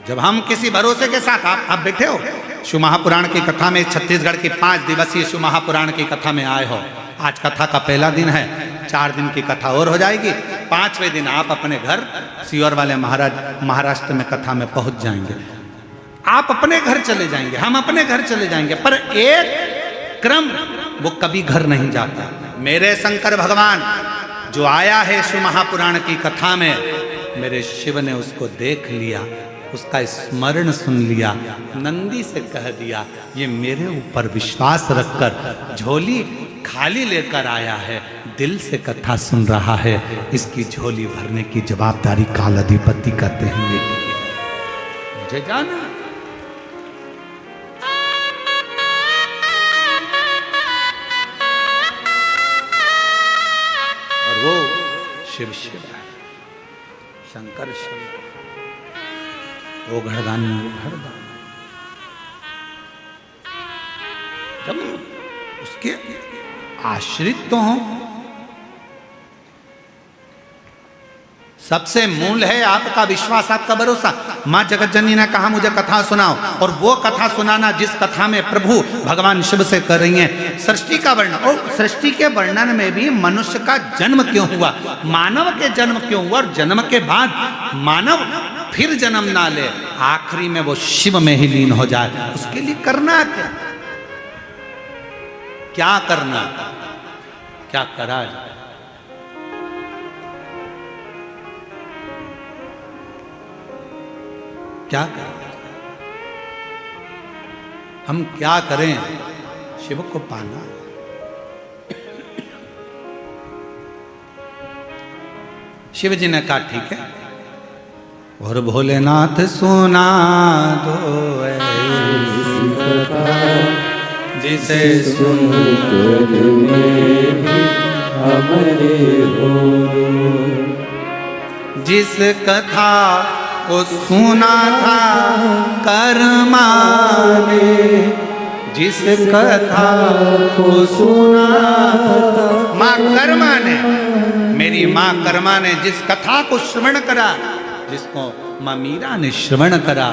जब हम किसी भरोसे के साथ, आप बैठे हो शिव महापुराण की कथा में, छत्तीसगढ़ की 5 दिवसीय शिव महापुराण की कथा में आए हो। आज कथा का पहला दिन है, 4 दिन की कथा और हो जाएगी। 5वें दिन आप अपने घर सियोर वाले महाराज महाराष्ट्र में कथा में पहुंच जाएंगे। आप अपने घर चले जाएंगे, हम अपने घर चले जाएंगे, पर एक क्रम वो कभी घर नहीं जाता। मेरे शंकर भगवान जो आया है शिव महापुराण की कथा में, मेरे शिव ने उसको देख लिया, उसका स्मरण सुन लिया, नंदी से कह दिया ये मेरे ऊपर विश्वास रखकर झोली खाली लेकर आया है, दिल से कथा सुन रहा है, इसकी झोली भरने की जवाबदारी काल अधिपति करते हैं मेरे लिए। मुझे जाना और वो शिव शिव है, शंकर शिव, वो घरदानी वो घरदानी। जब उसके आश्रित तो हों, सबसे मूल है आपका विश्वास, आपका भरोसा। मां जगत जननी ने कहा मुझे कथा सुनाओ, और वो कथा सुनाना जिस कथा में प्रभु भगवान शिव से कर रही हैं सृष्टि का वर्णन। और सृष्टि के वर्णन में भी मनुष्य का जन्म क्यों हुआ, मानव के जन्म क्यों हुआ, और जन्म के बाद मानव फिर जन्म ना ले, आखिरी में वो शिव में ही लीन हो जाए, उसके लिए करना क्या, क्या करना, क्या करा जाए। क्या करें हम, क्या करें शिव को पाना। शिव जी ने कहा ठीक है, और भोलेनाथ सुना दो ऐसी कथा जिसे सुनकर हमारे हो, जिस कथा को सुना था कर्मा ने, जिस कथा को सुना था माँ कर्मा ने, मेरी माँ कर्मा ने जिस कथा को श्रवण करा, जिसको माँ मीरा ने श्रवण करा,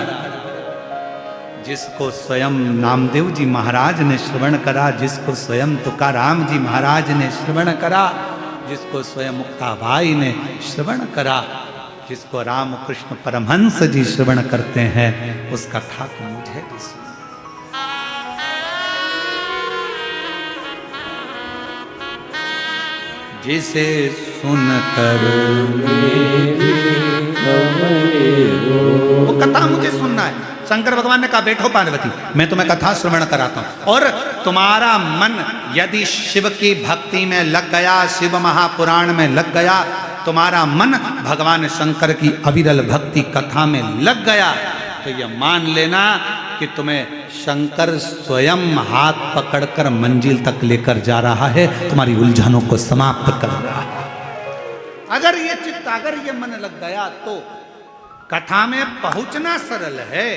जिसको स्वयं नामदेव जी महाराज ने श्रवण करा, जिसको स्वयं तुकाराम जी महाराज ने श्रवण करा, जिसको स्वयं मुक्ताबाई ने श्रवण करा, जिसको रामकृष्ण परमहंस जी श्रवण करते हैं, उस कथा को मुझे भी सुना। जिसे सुनकर वो कथा मुझे सुनना है। शंकर भगवान ने कहा बैठो पार्वती, मैं तुम्हें कथा श्रवण कराता हूं, और तुम्हारा मन यदि शिव की भक्ति में लग गया, शिव महापुराण में लग गया, तुम्हारा मन भगवान शंकर की अविरल भक्ति कथा में लग गया, तो यह मान लेना कि तुम्हें शंकर स्वयं हाथ पकड़कर मंजिल तक लेकर जा रहा है, तुम्हारी उलझनों को समाप्त कर रहा है। अगर ये चित्त, अगर ये मन लग गया तो कथा में पहुंचना सरल है,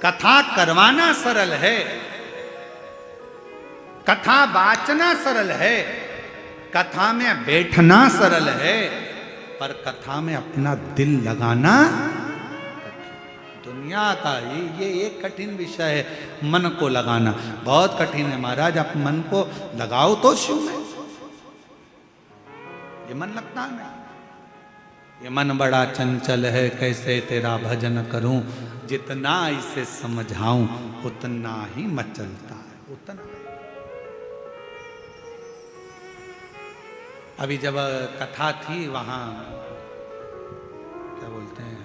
कथा करवाना सरल है, कथा वाचना सरल है, कथा में बैठना सरल है, पर कथा में अपना दिल लगाना, दुनिया का ये एक कठिन विषय है, मन को लगाना बहुत कठिन है महाराज। आप मन को लगाओ तो शिव में, ये मन लगता नहीं। ये मन बड़ा चंचल है, कैसे तेरा भजन करूं, जितना इसे समझाऊं उतना ही मचलता है, उतना। अभी जब कथा थी वहां क्या बोलते हैं,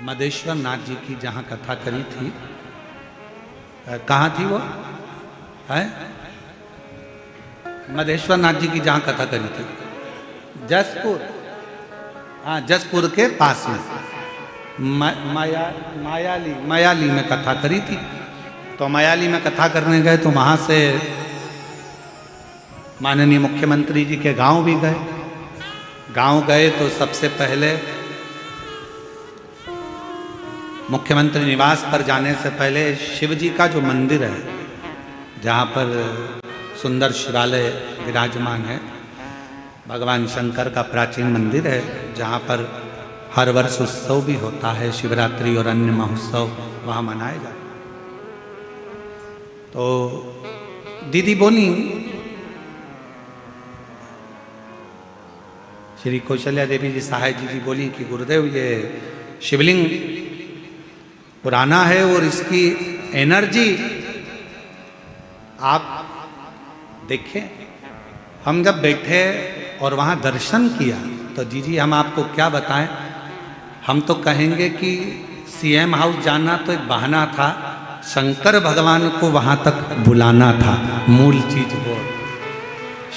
मदेश्वर नाथ जी की जहां कथा करी थी, कहाँ थी वो है? मदेश्वर नाथ जी की जहां कथा करी थी, जसपुर, हाँ जसपुर के पास में मायाली में कथा करी थी। तो मायाली में कथा करने गए तो वहां से माननीय मुख्यमंत्री जी के गांव भी गए। गांव गए तो सबसे पहले मुख्यमंत्री निवास पर जाने से पहले शिव जी का जो मंदिर है, जहाँ पर सुंदर शिवालय विराजमान है, भगवान शंकर का प्राचीन मंदिर है, जहाँ पर हर वर्ष उत्सव भी होता है, शिवरात्रि और अन्य महोत्सव वहाँ मनाए जाते। तो दीदी बोली, श्री कौशल्या देवी जी सहाय जी बोली कि गुरुदेव ये शिवलिंग पुराना है और इसकी एनर्जी आप देखें। हम जब बैठे और वहाँ दर्शन किया तो जी हम आपको क्या बताएं, हम तो कहेंगे कि सीएम हाउस जाना तो एक बहाना था, शंकर भगवान को वहाँ तक बुलाना था, मूल चीज वो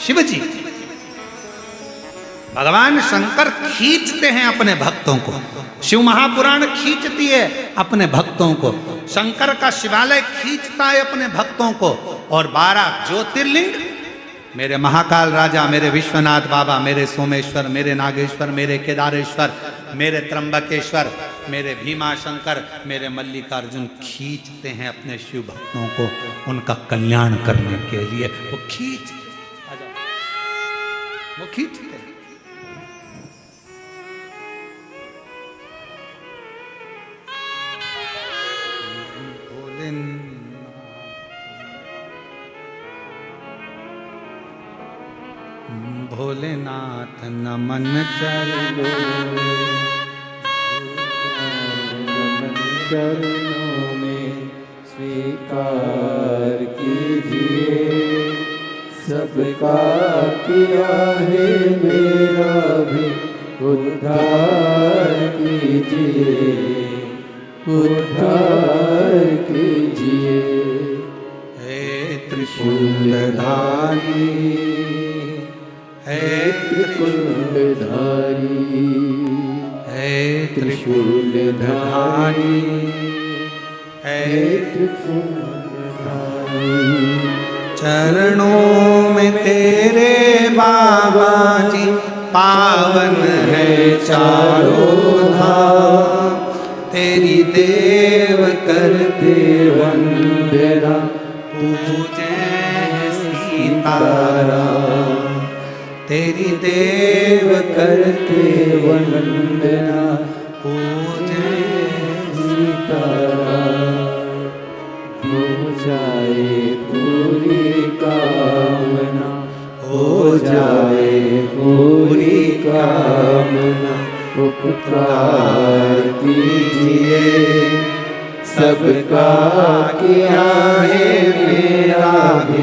शिव जी। भगवान शंकर खींचते हैं अपने भक्तों को, शिव महापुराण खींचती है अपने भक्तों को, शंकर का शिवालय खींचता है अपने भक्तों को, और 12 ज्योतिर्लिंग, मेरे महाकाल राजा, मेरे विश्वनाथ बाबा, मेरे सोमेश्वर, मेरे नागेश्वर, मेरे केदारेश्वर, मेरे त्र्यंबकेश्वर, मेरे भीमा शंकर, मेरे मल्लिकार्जुन खींचते हैं अपने शिव भक्तों को उनका कल्याण करने के लिए। वो खींचते हैं। भोलेनाथ नमन चलो, नमन चरणों में स्वीकार कीजिए, सबका किया है मेरा भी उद्धार कीजिए, उद्धार कीजिए। हे त्रिशूलधारी, हे त्रिशूलधारी, हे त्रिशूलधारी, हे त्रिशूलधारी। चरणों में तेरे बाबा जी पावन है चारों धाम, तेरी देव करते वंदना, पूजे सीताराम, तेरी देव करते वंदना, पूजे सीताराम। हो जाए पूरी कामना, हो जाए पूरी कामना, उपकार कीजिए, सबका किया है मेरा भी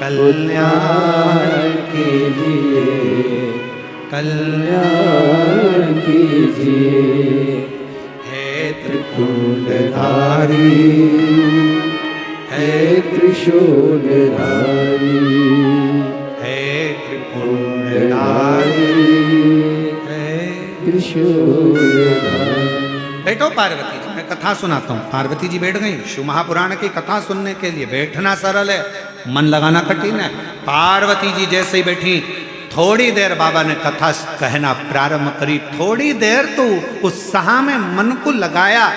कल्याण कीजिए, कल्याण कीजिए। हे त्रिशूलधारी, हे त्रिशूलधारी, हे त्रिशूलधारी, हे त्रिशूलधारी। बैठो पार्वती जी, मैं कथा सुनाता हूँ। पार्वती जी बैठ गई। शिव महापुराण की कथा सुनने के लिए बैठना सरल है, मन लगाना कठिन है। पार्वती जी जैसे ही बैठी, थोड़ी देर बाबा ने कथा कहना प्रारंभ करी। थोड़ी देर तो उत्साह में मन को लगाया,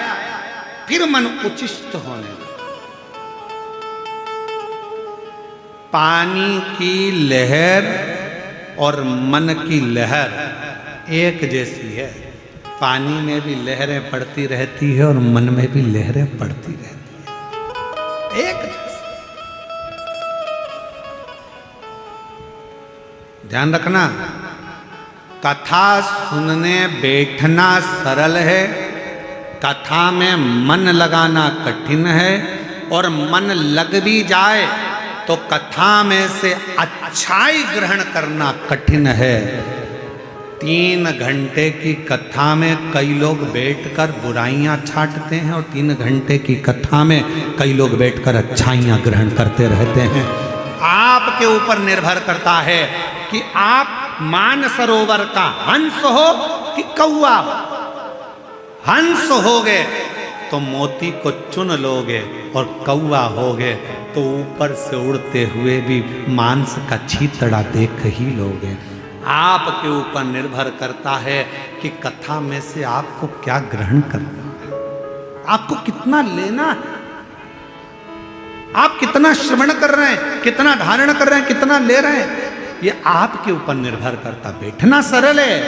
फिर मन उचिष्ट होने लगा। पानी की लहर और मन की लहर एक जैसी है। पानी में भी लहरें पड़ती रहती है और मन में भी लहरें पड़ती रहती है, एक जैसे। ध्यान रखना, कथा सुनने बैठना सरल है, कथा में मन लगाना कठिन है, और मन लग भी जाए तो कथा में से अच्छाई ग्रहण करना कठिन है। 3 घंटे की कथा में कई लोग बैठकर बुराइयां छांटते हैं और 3 घंटे की कथा में कई लोग बैठकर अच्छाइयां ग्रहण करते रहते हैं। आपके ऊपर निर्भर करता है कि आप मानसरोवर का हंस हो कि कौवा हो। हंस होगे तो मोती को चुन लोगे, और कौवा होगे तो ऊपर से उड़ते हुए भी मांस का छीतड़ा देख ही लोगे। आपके ऊपर निर्भर करता है कि कथा में से आपको क्या ग्रहण करना है, आपको कितना लेना है, आप कितना श्रवण कर रहे हैं, कितना धारण कर रहे हैं, कितना ले रहे हैं, ये आपके ऊपर निर्भर करता। बैठना सरल है,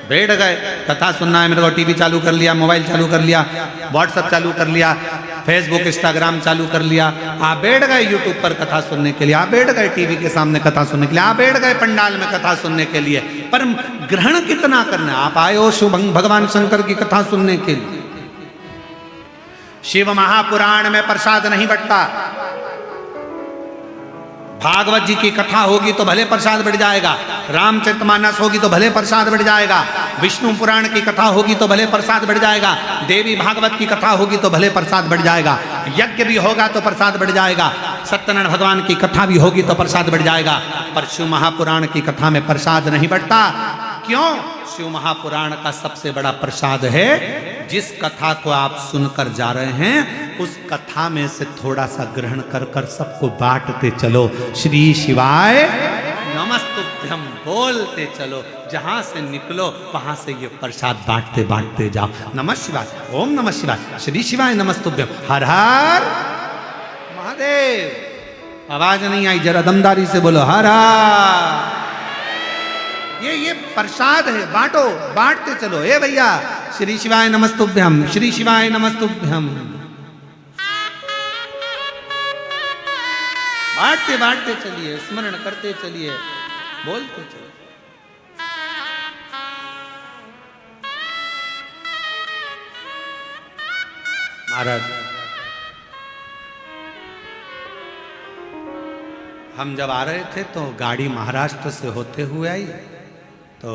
बैठ गए, कथा सुनना है मेरे को, टीवी चालू कर लिया, मोबाइल चालू कर लिया, व्हाट्सएप चालू कर लिया, फेसबुक इंस्टाग्राम चालू कर लिया, आप बैठ गए यूट्यूब पर कथा सुनने के लिए, आप बैठ गए टीवी के सामने कथा सुनने के लिए, आप बैठ गए पंडाल में कथा सुनने के लिए, पर ग्रहण कितना करना है? आप आए हो शिव भगवान शंकर की कथा सुनने के लिए। शिव महापुराण में प्रसाद नहीं बंटता। भागवत जी की कथा होगी तो भले प्रसाद बढ़ जाएगा, रामचरितमानस होगी तो भले प्रसाद बढ़ जाएगा, विष्णु पुराण की कथा होगी तो भले प्रसाद बढ़ जाएगा, देवी भागवत की कथा होगी तो भले प्रसाद बढ़ जाएगा, यज्ञ भी होगा तो प्रसाद बढ़ जाएगा, सत्यनारायण भगवान की कथा भी होगी तो प्रसाद बढ़ जाएगा। पर शिव महापुराण की कथा में प्रसाद नहीं बढ़ता। क्यों? शिव महापुराण का सबसे बड़ा प्रसाद है, जिस कथा को आप सुनकर जा रहे हैं उस कथा में से थोड़ा सा ग्रहण कर कर सबको बांटते चलो। श्री शिवाय नमस्तुभ्यम बोलते चलो, जहां से निकलो वहां से ये प्रसाद बांटते बांटते जाओ। नमः शिवाय, ओम नमः शिवाय, श्री शिवाय नमस्तुभ्यम, हर हर महादेव। आवाज नहीं आई, जरा दमदारी से बोलो हर हर। ये प्रसाद है, बांटो, बांटते चलो। ए भैया, श्री शिवाय नमस्तुभ्यम, श्री शिवाय नमस्तुभ्यम, बांटते बांटते चलिए, स्मरण करते चलिए, बोलते चलिए। महाराज, हम जब आ रहे थे तो गाड़ी महाराष्ट्र से होते हुए आई, तो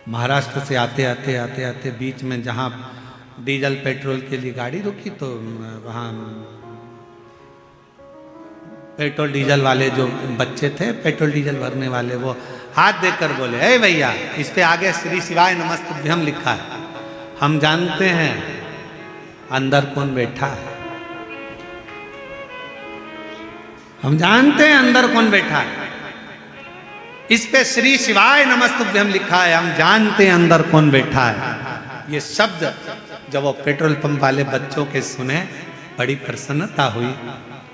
महाराष्ट्र से आते आते आते आते बीच में जहाँ डीजल पेट्रोल के लिए गाड़ी रुकी तो वहाँ पेट्रोल डीजल वाले जो बच्चे थे, पेट्रोल डीजल भरने वाले, वो हाथ देकर बोले, ए भैया, इस पे आगे श्री शिवाय नमस्तुभ्यम लिखा है। हम जानते हैं अंदर कौन बैठा है, हम जानते हैं अंदर कौन बैठा है। इस पे श्री शिवाय नमस्तुभ्यम लिखा है, हम जानते हैं अंदर कौन बैठा है। ये शब्द जब वो पेट्रोल पंप वाले बच्चों के सुने, बड़ी प्रसन्नता हुई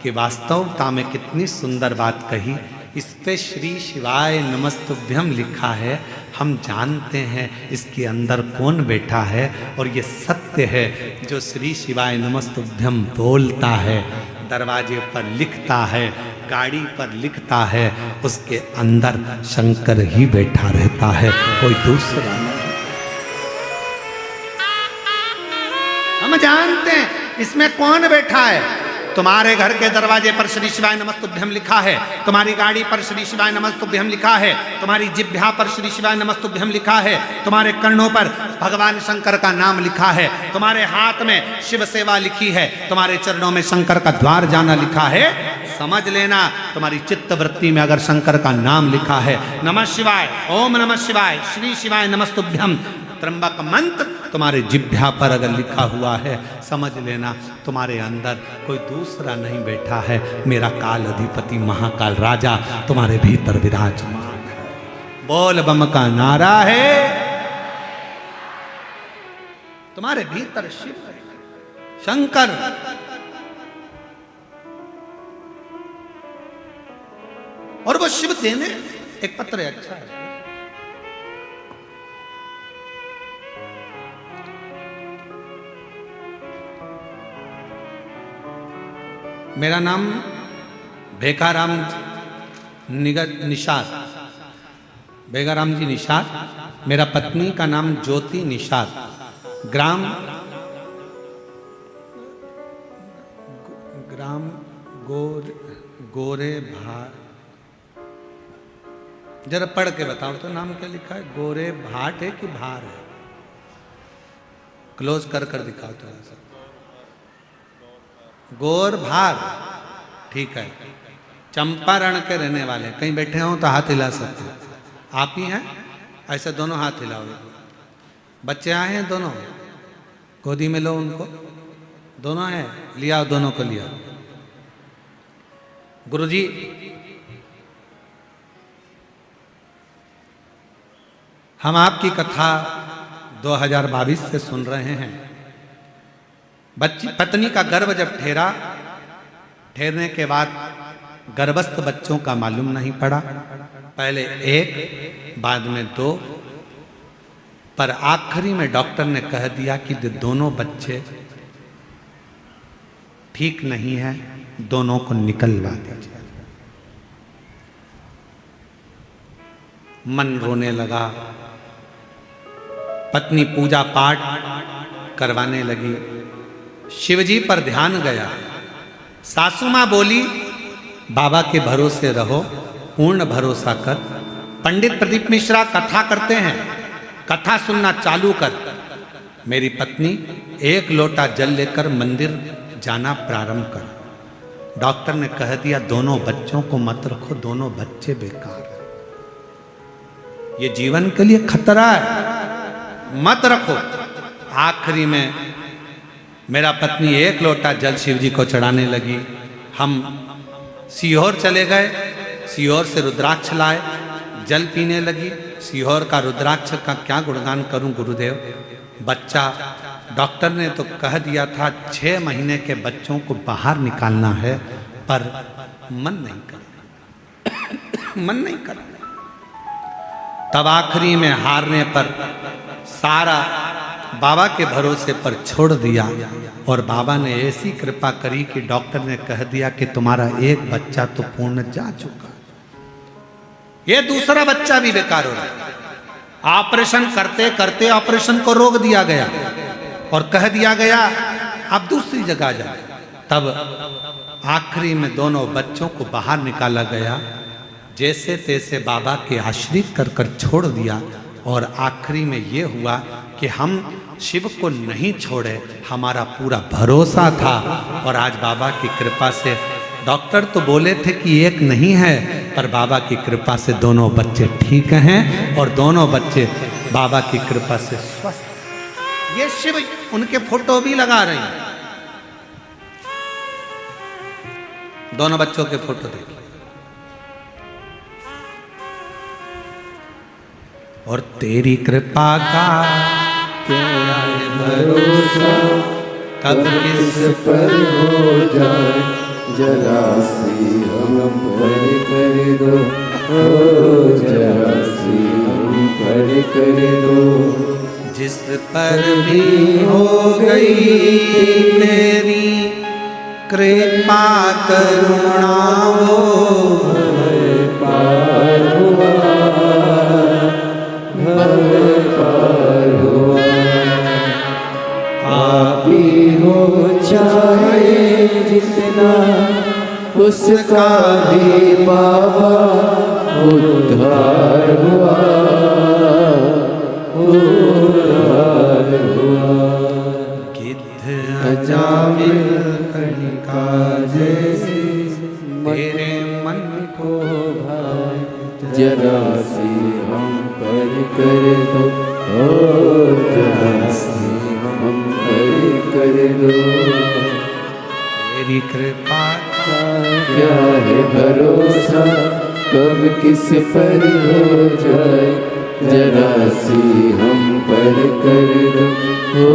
कि वास्तवता में कितनी सुंदर बात कही। इस पे श्री शिवाय नमस्तुभ्यम लिखा है, हम जानते हैं इसके अंदर कौन बैठा है, और ये सत्य है। जो श्री शिवाय नमस्तुभ्यम बोलता है, दरवाजे पर लिखता है, गाड़ी पर लिखता है, उसके अंदर शंकर ही बैठा रहता है, कोई दूसरा नहीं। हम जानते हैं इसमें कौन बैठा है। तुम्हारे घर के दरवाजे पर श्री शिवाय नमस्तुभ्यम लिखा है, तुम्हारी गाड़ी पर श्री शिवाय नमस्तुभ्यम लिखा है, तुम्हारी जिह्वा पर श्री शिवाय नमस्तुभ्यम लिखा है, तुम्हारे कर्णों पर भगवान शंकर का नाम लिखा है, तुम्हारे हाथ में शिव सेवा लिखी है, तुम्हारे चरणों में शंकर का द्वार जाना लिखा है। समझ लेना, तुम्हारी चित्त वृत्ति में अगर शंकर का नाम लिखा है, नमः शिवाय, ओम नमः शिवाय, श्री शिवाय नमस्तुभ्यम, त्र्यंबक मंत्र तुम्हारे जिह्वा पर अगर लिखा हुआ है, समझ लेना तुम्हारे अंदर कोई दूसरा नहीं बैठा है, मेरा काल अधिपति महाकाल राजा तुम्हारे भीतर विराजमान है। बोल बम का नारा है, तुम्हारे भीतर शिव शंकर। और वो शिव देने एक पत्र है, अच्छा है, मेरा नाम भेकाराम निषाद, भेकाराम जी निषाद। मेरा पत्नी का नाम ज्योति निषाद। ग्राम गोरे भार। जरा पढ़ के बताओ तो नाम क्या लिखा है? गोरे भाट है कि भार है? क्लोज कर कर दिखाओ थोड़ा सा। गोर भार, ठीक है। चंपारण के रहने वाले, कहीं बैठे हो तो हाथ हिला सकते हो। आप ही हैं? ऐसे दोनों हाथ हिलाओगे। बच्चे आए हैं दोनों, गोदी में लो उनको। दोनों हैं, लिया दोनों को लिया। गुरुजी, हम आपकी कथा 2022 से सुन रहे हैं। पत्नी का गर्भ जब ठहरने के बाद गर्भस्थ बच्चों का मालूम नहीं पड़ा। पहले 1, बाद में 2, पर आखिरी में डॉक्टर ने कह दिया कि दोनों बच्चे ठीक नहीं है, दोनों को निकलवा दीजिए। मन रोने लगा। पत्नी पूजा पाठ करवाने लगी, शिवजी पर ध्यान गया। सासू मां बोली, बाबा के भरोसे रहो, पूर्ण भरोसा कर। पंडित प्रदीप मिश्रा कथा करते हैं, कथा सुनना चालू कर। मेरी पत्नी 1 लोटा जल लेकर मंदिर जाना प्रारंभ कर। डॉक्टर ने कह दिया दोनों बच्चों को मत रखो, दोनों बच्चे बेकार है, ये जीवन के लिए खतरा है, मत रखो। आखिरी में मेरा पत्नी 1 लोटा जल शिव जी को चढ़ाने लगी। हम सीहोर चले गए, सीहोर से रुद्राक्ष लाए, जल पीने लगी। सीहोर का रुद्राक्ष का क्या गुणगान करूं गुरुदेव। बच्चा, डॉक्टर ने तो कह दिया था 6 महीने के बच्चों को बाहर निकालना है, पर मन नहीं कर मन नहीं कर। तब आखिरी में हारने पर सारा बाबा के भरोसे पर छोड़ दिया, और बाबा ने ऐसी कृपा करी कि डॉक्टर ने कह दिया कि तुम्हारा 1 बच्चा तो पूर्ण जा चुका, ये दूसरा बच्चा भी बेकार हो रहा है। ऑपरेशन करते करते ऑपरेशन को रोक दिया गया और कह दिया गया आप दूसरी जगह जाए। तब आखिरी में दोनों बच्चों को बाहर निकाला गया, जैसे तैसे बाबा के आश्रित कर कर छोड़ दिया। और आखिरी में ये हुआ कि हम शिव को नहीं छोड़े, हमारा पूरा भरोसा था। और आज बाबा की कृपा से, डॉक्टर तो बोले थे कि 1 नहीं है, पर बाबा की कृपा से दोनों बच्चे ठीक हैं, और दोनों बच्चे बाबा की कृपा से स्वस्थ। ये शिव उनके फोटो भी लगा रहे हैं, दोनों बच्चों के फोटो देखिए। और तेरी कृपा का क्या है भरोसा, कब किस पर हो जाए, जरा सी हम पर कर दो, ओ जरा सी हम पर कर दो। जिस पर भी हो गई तेरी कृपा करुणा, वो पार हुआ, पार हुआ। आप ही हो चाहे जितना, उसका भी बाबा उद्धार हुआ, उद्धार हुआ। गिद्ध अजामिल कणिका जैसी मेरे मन को भाए, जरा सी हम पर कर दो, ओ जरा सी हम पर कर दो। तेरी कृपा का क्या है भरोसा, कब किस पर हो जाए, जरा सी हम पर कर दो, ओ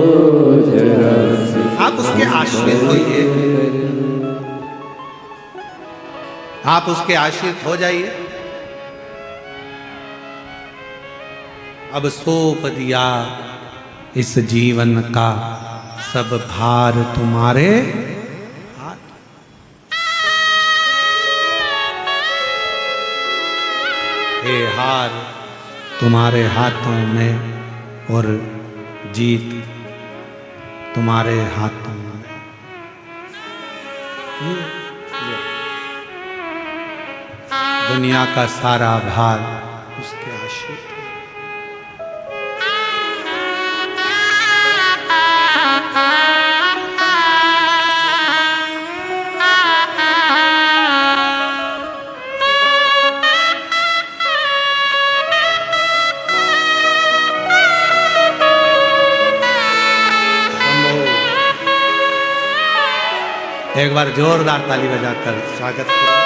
जरा सी। आप उसके आश्रित होइए, आप उसके आश्रित हो जाइए। अब सौंप दिया इस जीवन का सब भार तुम्हारे हाथ। हे हार तुम्हारे हाथों में और जीत तुम्हारे हाथों में। दुनिया का सारा भार उसके आश्रित है। एक बार जोरदार ताली बजाकर स्वागत करें।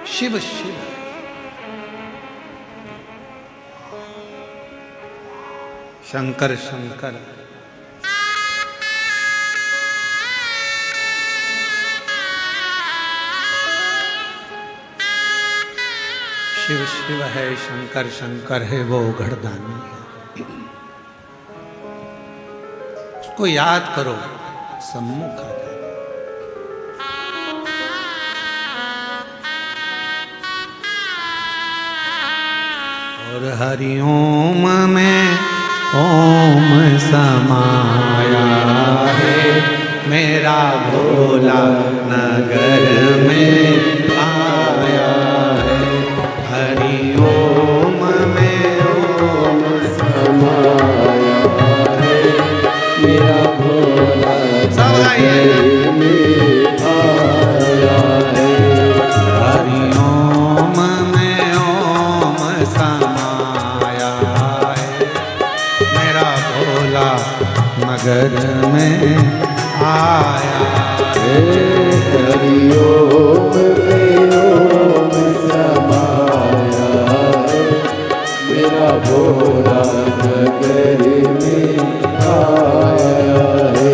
शिव शिव शंकर शंकर शिव शिव है, शंकर शंकर है, वो घड़दानी है। उसको याद करो, सम्मुख आ जाए। और हरिओम में ओम समाया है, मेरा भोला नगर में आया है। हरिओम में ओम समाया है, मेरा भोला नगर में आया है। हरिओम में ओम समाया है, मेरा भोला नगर में आया है। हरिओम में ओम समाया है, मेरा भोला नगर में आया है।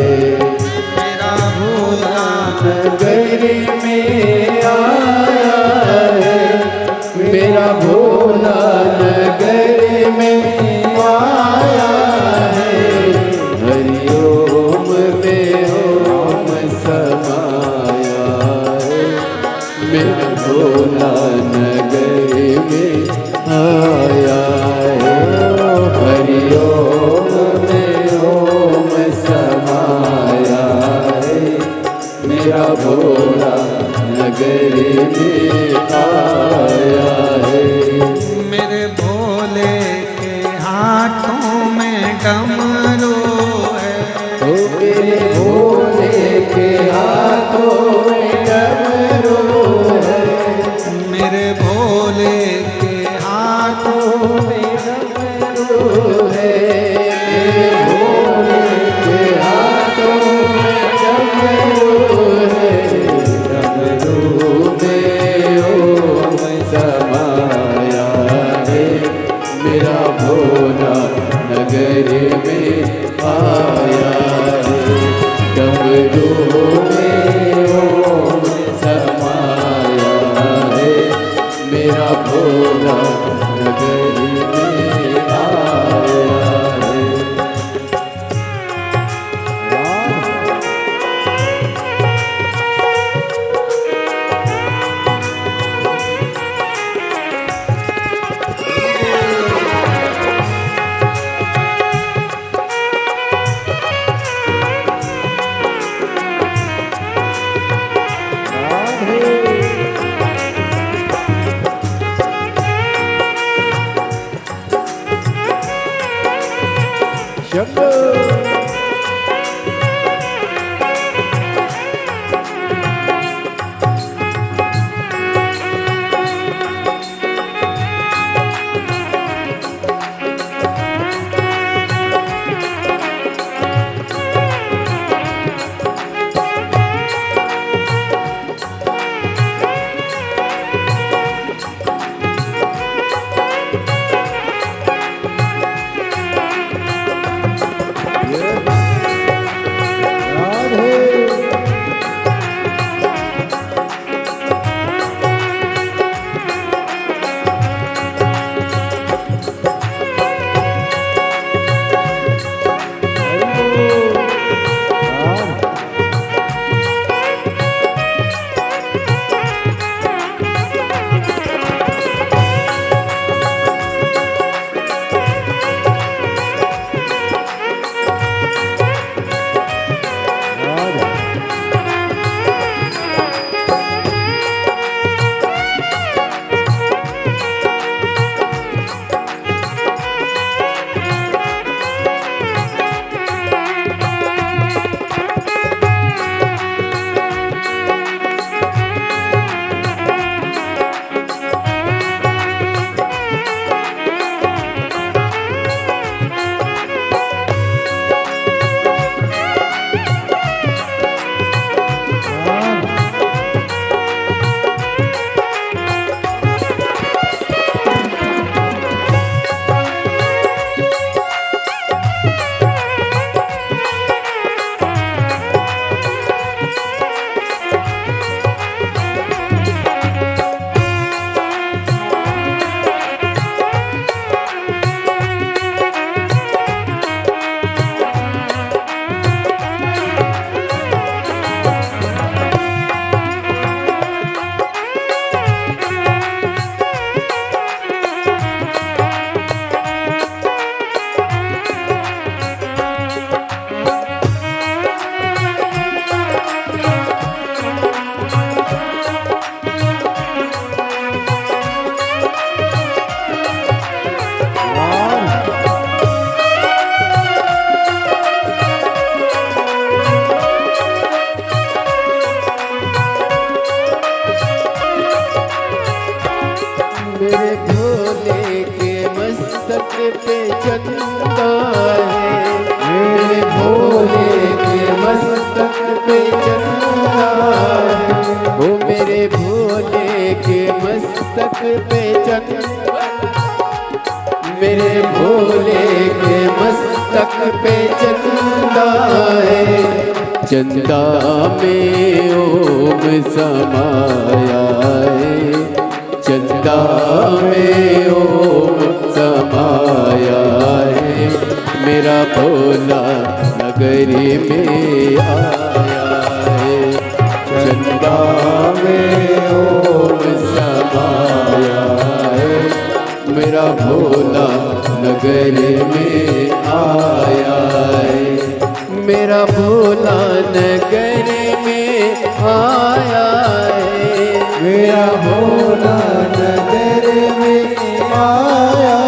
मेरा भोला नगर में आया है, मेरा भोला नगर में आया है। हरिओम में ओम समाया है, मेरा भोला नगर में आया है। हरिओम में ओम समाया है, मेरा भोला नगर में आया है। मेरे भोले के हाथों में डमरू है, ओ मेरे भोले के हाथों में डमरू है। मेरे भोले के हाथों में डमरू है, मेरे भोले के हाथों में डमरू है। डमरू में मेरे भोले के मस्तक पे चंदा है, मेरे भोले के मस्तक पे चंदा है, वो मेरे भोले के मस्तक पे चंदा, मेरे भोले के मस्तक पे चंदा है, चंदा में ओम समाया है, चंदा में ओम समाया है, मेरा भोला नगरी में आया है, चंदा में ओम समाया है, मेरा भोला नगरी में आया है, मेरा भोला नगरी में आया है, मेरा भोला नगरी में आया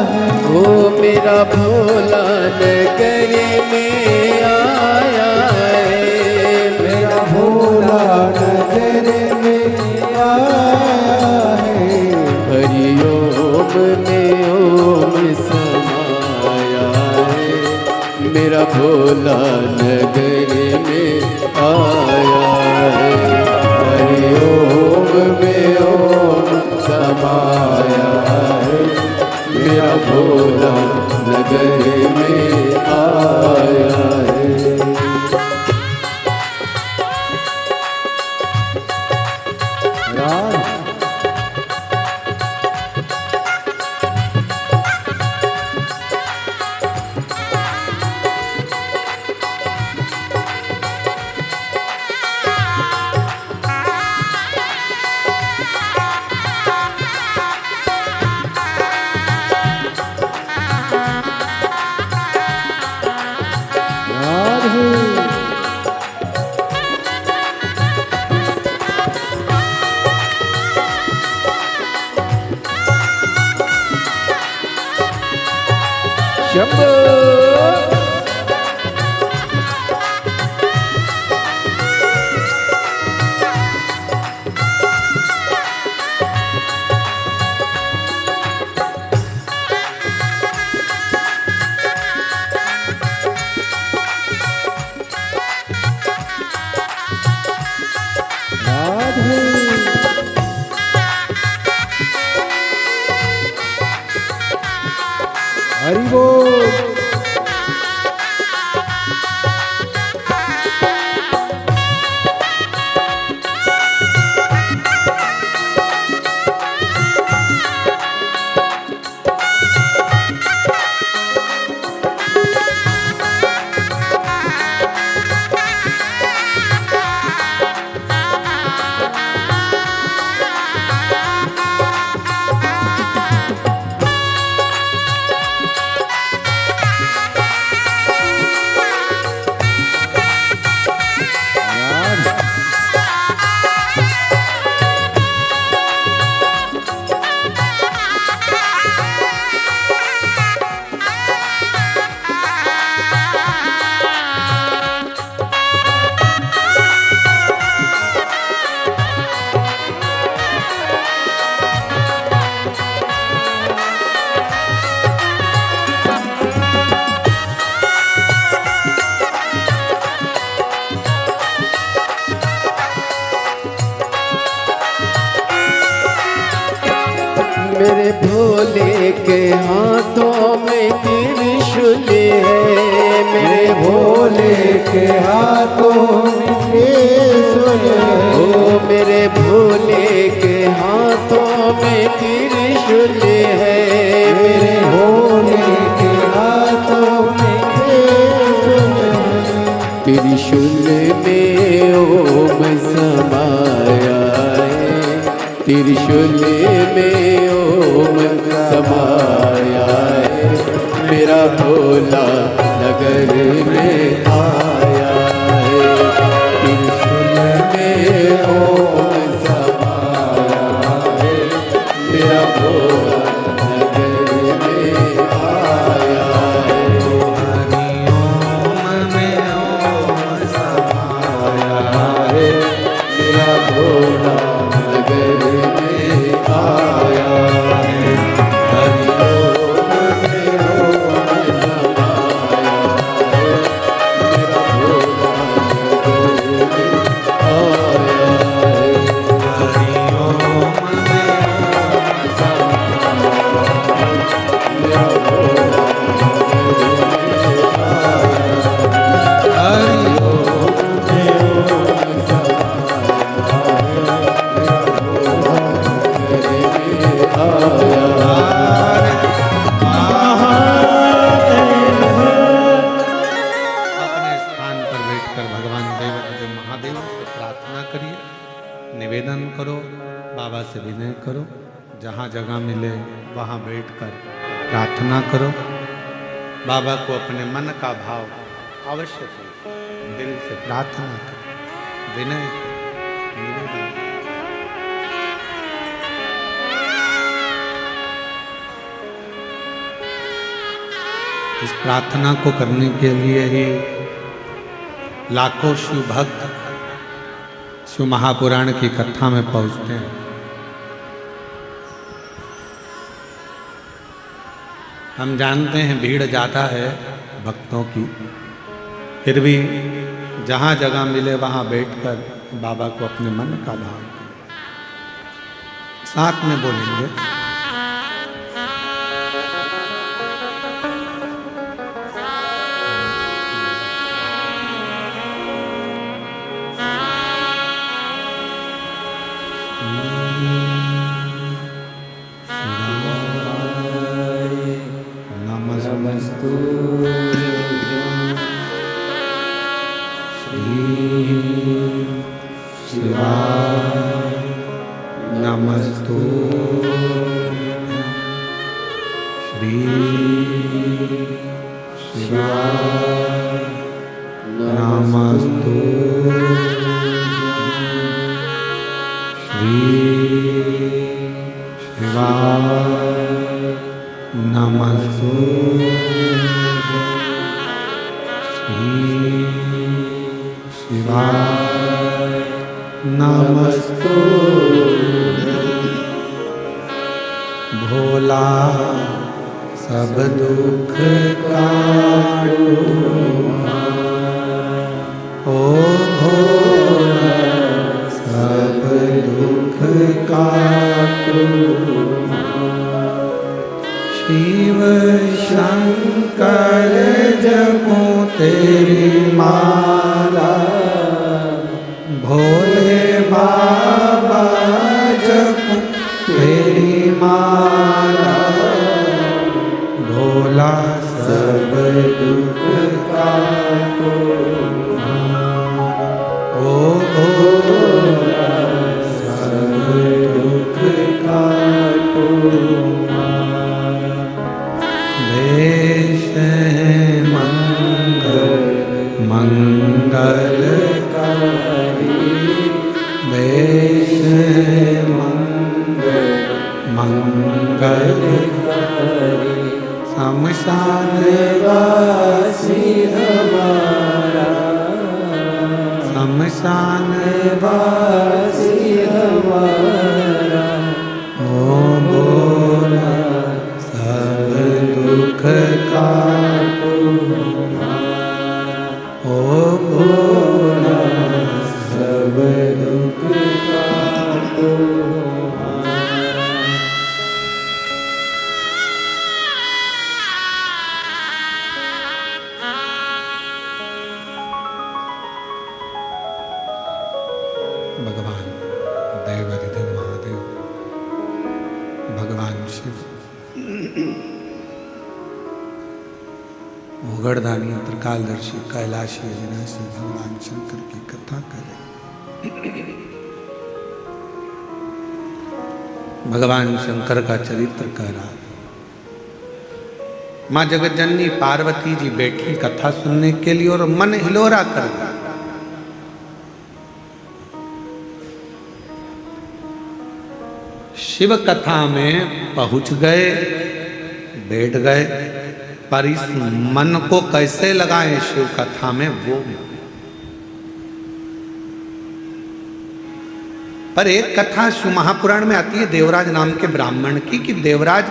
है, ओ मेरा भोला नगरी में आया है, मेरा भोला नगरी में आया है, हरि ओम में ओम समाया है, मेरा भोला नगरी में आया है, हरि ओम में ओम समाया है, मेरा भोला नगरी में आया है। शंभो हरि बोल। मेरे भोले के हाथों में त्रिशूल है, मेरे भोले के हाथों में त्रिशूल है, ओ मेरे भोले के हाथों में त्रिशूल है, मेरे भोले के हाथों में त्रिशूल है, त्रिशूल में ओम समाया है, त्रिशूल में ओम समाया है, मेरा भोला नगर में आया है, त्रिशूल में ओम समाया है, मेरा भोला नगर में आया है, हरि ओम में ओम समाया है, मेरा भोला नगर में आया करो, जहाँ जगह मिले वहाँ बैठकर प्रार्थना करो। बाबा को अपने मन का भाव अवश्य करो, दिल से प्रार्थना करो, विनय करो, निवेदन करो। इस प्रार्थना को करने के लिए ही लाखों शिव भक्त शिव महापुराण की कथा में पहुंचते हैं। हम जानते हैं भीड़ ज़्यादा है भक्तों की, फिर भी जहाँ जगह मिले वहाँ बैठकर बाबा को अपने मन का भाव साथ में बोलेंगे। नमस्तु श्री शिवाय नमस्तु श्री शिवाय नमस्तु श्री शिवाय नमस्तु भोला सब दुख काटो, ओ भोला सब दुख काटो। शिव शंकर जपो तेरी माला, भोले बाबा जपो तेरी माला। भोला सब दुख काटो, ओ भोला सब दुख काटो। देश मंगल मंगल देश मंगल शमशान वासी हमारा, शमशान वासी हमारा। ओ भोला सब दुख काटो, ओ भोला सब दुख काटो। भगवान देवाधिदेव महादेव, भगवान शिव भूगढ़दानी त्रिकालदर्शी कैलाशी अविनाशी भगवान शंकर की कथा करें। भगवान शंकर का चरित्र कह रहा है। माँ जगतजननी पार्वती जी बैठी कथा सुनने के लिए और मन हिलोरा कर गया। शिव कथा में पहुंच गए, बैठ गए, पर इस मन को कैसे लगाएं शिव कथा में वो। पर एक कथा शिव महापुराण में आती है देवराज नाम के ब्राह्मण की, कि देवराज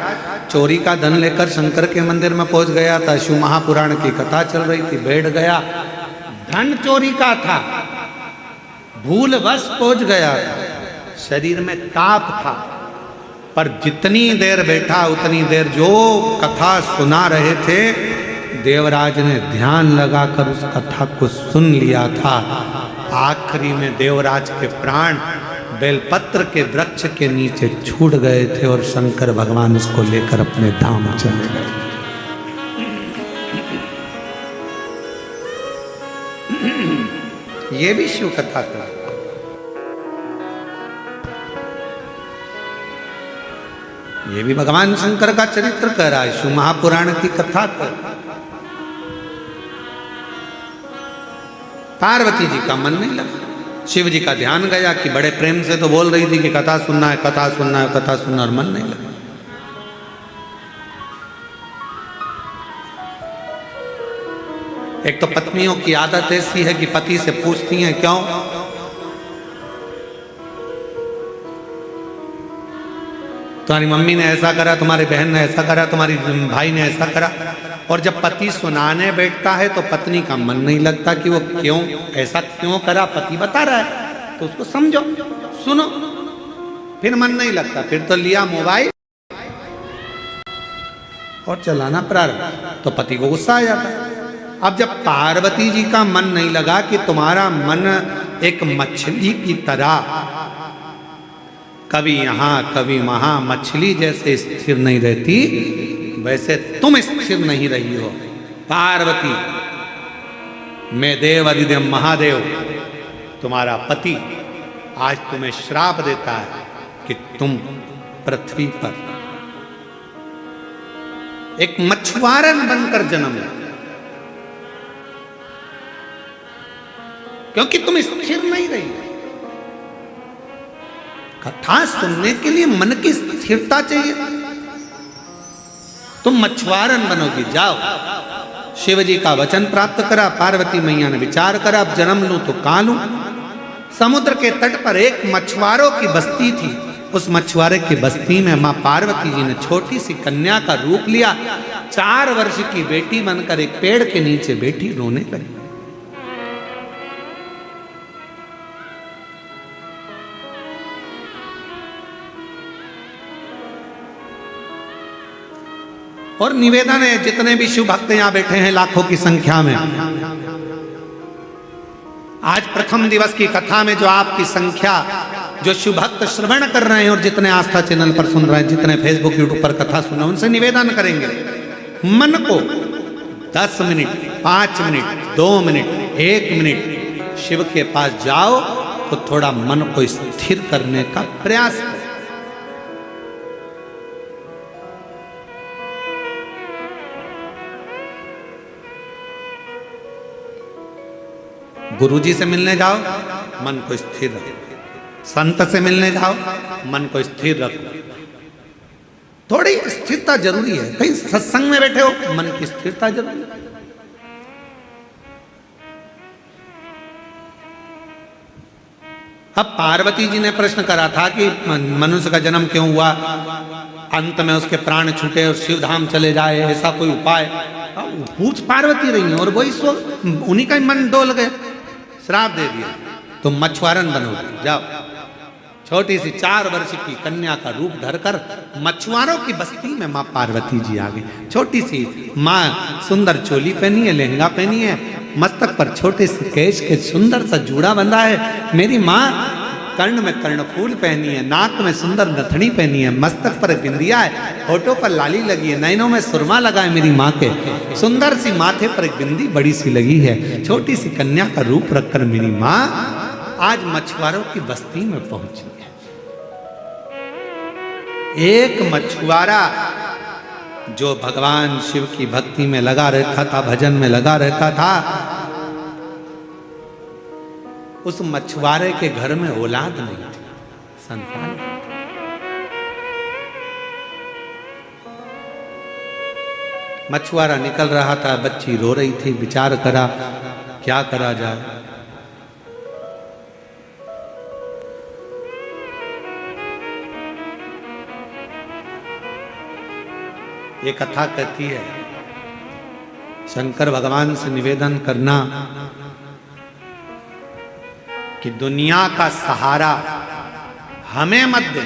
चोरी का धन लेकर शंकर के मंदिर में पहुंच गया था। शिव महापुराण की कथा चल रही थी, बैठ गया, धन चोरी का था, भूलवश पहुंच गया था, शरीर में ताप था। पर जितनी देर बैठा उतनी देर जो कथा सुना रहे थे, देवराज ने ध्यान लगाकर उस कथा को सुन लिया था। आखिरी में देवराज के प्राण बेलपत्र के वृक्ष के नीचे छूट गए थे और शंकर भगवान उसको लेकर अपने धाम चले गए। ये भी शिव कथा का। ये भी भगवान शंकर का चरित्र कह रहा है, शिव महापुराण की कथा कर। पार्वती जी का मन नहीं लगा, शिव जी का ध्यान गया कि बड़े प्रेम से तो बोल रही थी कि कथा सुनना है, कथा सुनना है, कथा सुनना, और मन नहीं लगा। एक तो पत्नियों की आदत ऐसी है कि पति से पूछती हैं क्यों, तुम्हारी मम्मी ने ऐसा करा, तुम्हारी बहन ने ऐसा करा, तुम्हारी भाई ने ऐसा करा। और जब पति सुनाने बैठता है तो पत्नी का मन नहीं लगता कि वो क्यों ऐसा क्यों करा, पति बता रहा है तो उसको समझो, सुनो, फिर मन नहीं लगता, फिर तो लिया मोबाइल और चलाना प्रारंभ, तो पति को गुस्सा आ जाता है। अब जब पार्वती जी का मन नहीं लगा कि तुम्हारा मन एक मछली की तरह कभी यहां कभी वहां मछली जैसे स्थिर नहीं रहती, वैसे तुम स्थिर नहीं रही हो पार्वती। मैं देव अधिदेव महादेव तुम्हारा पति आज तुम्हें श्राप देता है कि तुम पृथ्वी पर एक मछुआरन बनकर जन्म लो, क्योंकि तुम स्थिर नहीं रही। कथा सुनने के लिए मन की स्थिरता चाहिए, तुम मछुआरन बनोगी। जाओ, शिव जी का वचन प्राप्त करा, पार्वती मैया ने विचार करा, अब जन्म लूं तो कहां लूं। समुद्र के तट पर एक मछुआरों की बस्ती थी, उस मछुआरे की बस्ती में मां पार्वती जी ने छोटी सी कन्या का रूप लिया, 4 वर्ष की बेटी बनकर एक पेड़ के नीचे बैठी रोने लगी। और निवेदन है, जितने भी शिव भक्त यहां बैठे हैं लाखों की संख्या में, आज प्रथम दिवस की कथा में जो आपकी संख्या, जो शिव भक्त श्रवण कर रहे हैं और जितने आस्था चैनल पर सुन रहे हैं, जितने फेसबुक यूट्यूब पर कथा सुन रहे हैं, उनसे निवेदन करेंगे, मन को 10 minute, 5 minute, 2 minute, 1 minute Shiv के पास जाओ तो थोड़ा मन को स्थिर करने का प्रयास करो। गुरुजी से मिलने जाओ, मन को स्थिर रखो। संत से मिलने जाओ, मन को स्थिर रखो। थोड़ी स्थिरता जरूरी है। कहीं सत्संग में बैठे हो, मन की स्थिरता जरूरी है। अब पार्वती जी ने प्रश्न करा था कि मनुष्य का जन्म क्यों हुआ, अंत में उसके प्राण छूटे और शिव धाम चले जाए, ऐसा कोई उपाय? पूछ पार्वती रही है और वही उन्हीं का मन डोल गए, श्राप दे दिया, तुम मछुआरन बनोगे। जाओ, छोटी सी 4 वर्ष की कन्या का रूप धरकर मछुआरों की बस्ती में मां पार्वती जी आ गई। छोटी सी मां सुंदर चोली पहनी है, लहंगा पहनी है, मस्तक पर छोटे से केश के सुंदर सा जूड़ा बंधा है। मेरी मां कर्ण में कर्णफूल पहनी है, नाक में सुंदर नथनी पहनी है, मस्तक पर बिंदिया है, होठों पर लाली लगी है, नैनों में सुरमा लगा है। मेरी माँ के सुंदर सी माथे पर एक बिंदी बड़ी सी लगी है। छोटी सी कन्या का रूप रखकर मेरी माँ आज मछुआरों की बस्ती में पहुंची है। एक मछुआरा जो भगवान शिव की भक्ति में लगा रहता था, भजन में लगा रहता था, उस मछुआरे के घर में औलाद नहीं थी, संतान नहीं थी। मछुआरा निकल रहा था, बच्ची रो रही थी, विचार करा क्या करा जाए। ये कथा कहती है, शंकर भगवान से निवेदन करना कि दुनिया का सहारा हमें मत दे।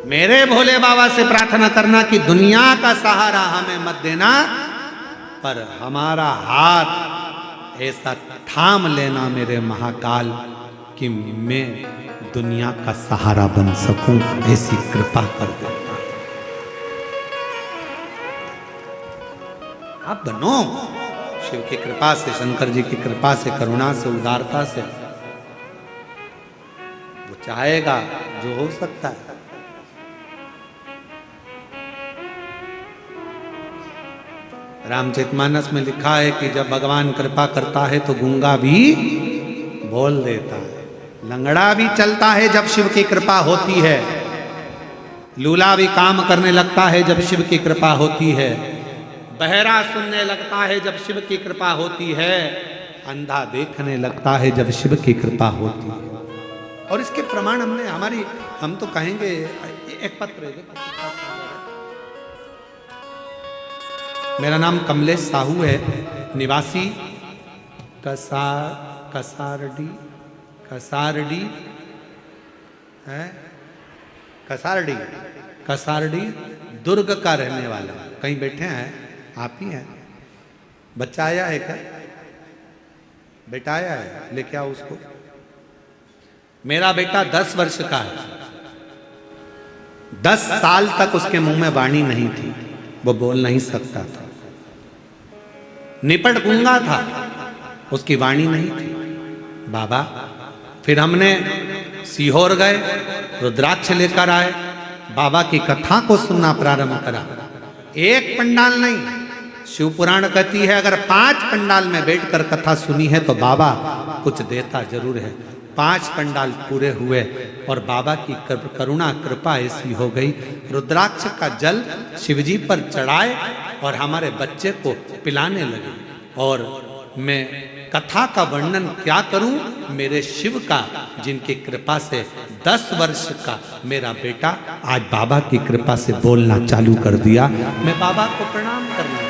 मेरे भोले बाबा से प्रार्थना करना कि दुनिया का सहारा हमें मत देना, पर हमारा हाथ ऐसा थाम लेना मेरे महाकाल कि मैं दुनिया का सहारा बन सकूं, ऐसी कृपा कर देना। आप बनो शिव की कृपा से, शंकर जी की कृपा से, करुणा से, उदारता से। वो चाहेगा जो हो सकता है। रामचरितमानस में लिखा है कि जब भगवान कृपा करता है तो गूंगा भी बोल देता है, लंगड़ा भी चलता है जब शिव की कृपा होती है, लूला भी काम करने लगता है जब शिव की कृपा होती है, बहरा सुनने लगता है जब शिव की कृपा होती है, अंधा देखने लगता है जब शिव की कृपा होती है। और इसके प्रमाण हम तो कहेंगे, एक पत्र है, मेरा नाम कमलेश साहू है, निवासी कसारडी दुर्ग का रहने वाला। कहीं बैठे हैं आप ही हैं? बच्चा आया है क्या? बेटा आया है, लेके आओ उसको। मेरा बेटा 10 वर्ष का है, 10 साल तक उसके मुंह में वाणी नहीं थी, वो बोल नहीं सकता था, निपट गूंगा था, उसकी वाणी नहीं थी। बाबा, फिर हमने सीहोर गए, रुद्राक्ष लेकर आए, बाबा की कथा को सुनना प्रारंभ करा। एक पंडाल नहीं, शिव पुराण कहती है अगर 5 पंडाल में बैठकर कथा सुनी है तो बाबा कुछ देता जरूर है। 5 पंडाल पूरे हुए और बाबा की करुणा कृपा ऐसी हो गई, रुद्राक्ष का जल शिवजी पर चढ़ाए और हमारे बच्चे को पिलाने लगे। और मैं कथा का वर्णन क्या करूं, मेरे शिव का, जिनकी कृपा से 10 वर्ष का मेरा बेटा आज बाबा की कृपा से बोलना चालू कर दिया। मैं बाबा को प्रणाम करना,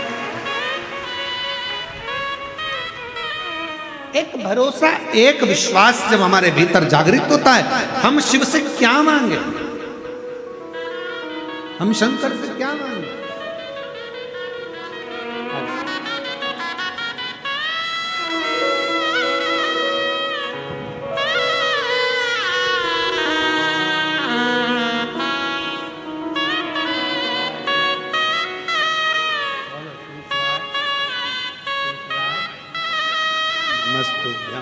एक भरोसा, एक विश्वास जब हमारे भीतर जागृत होता है, हम शिव से क्या मांगे, हम शंकर से क्या मांगे।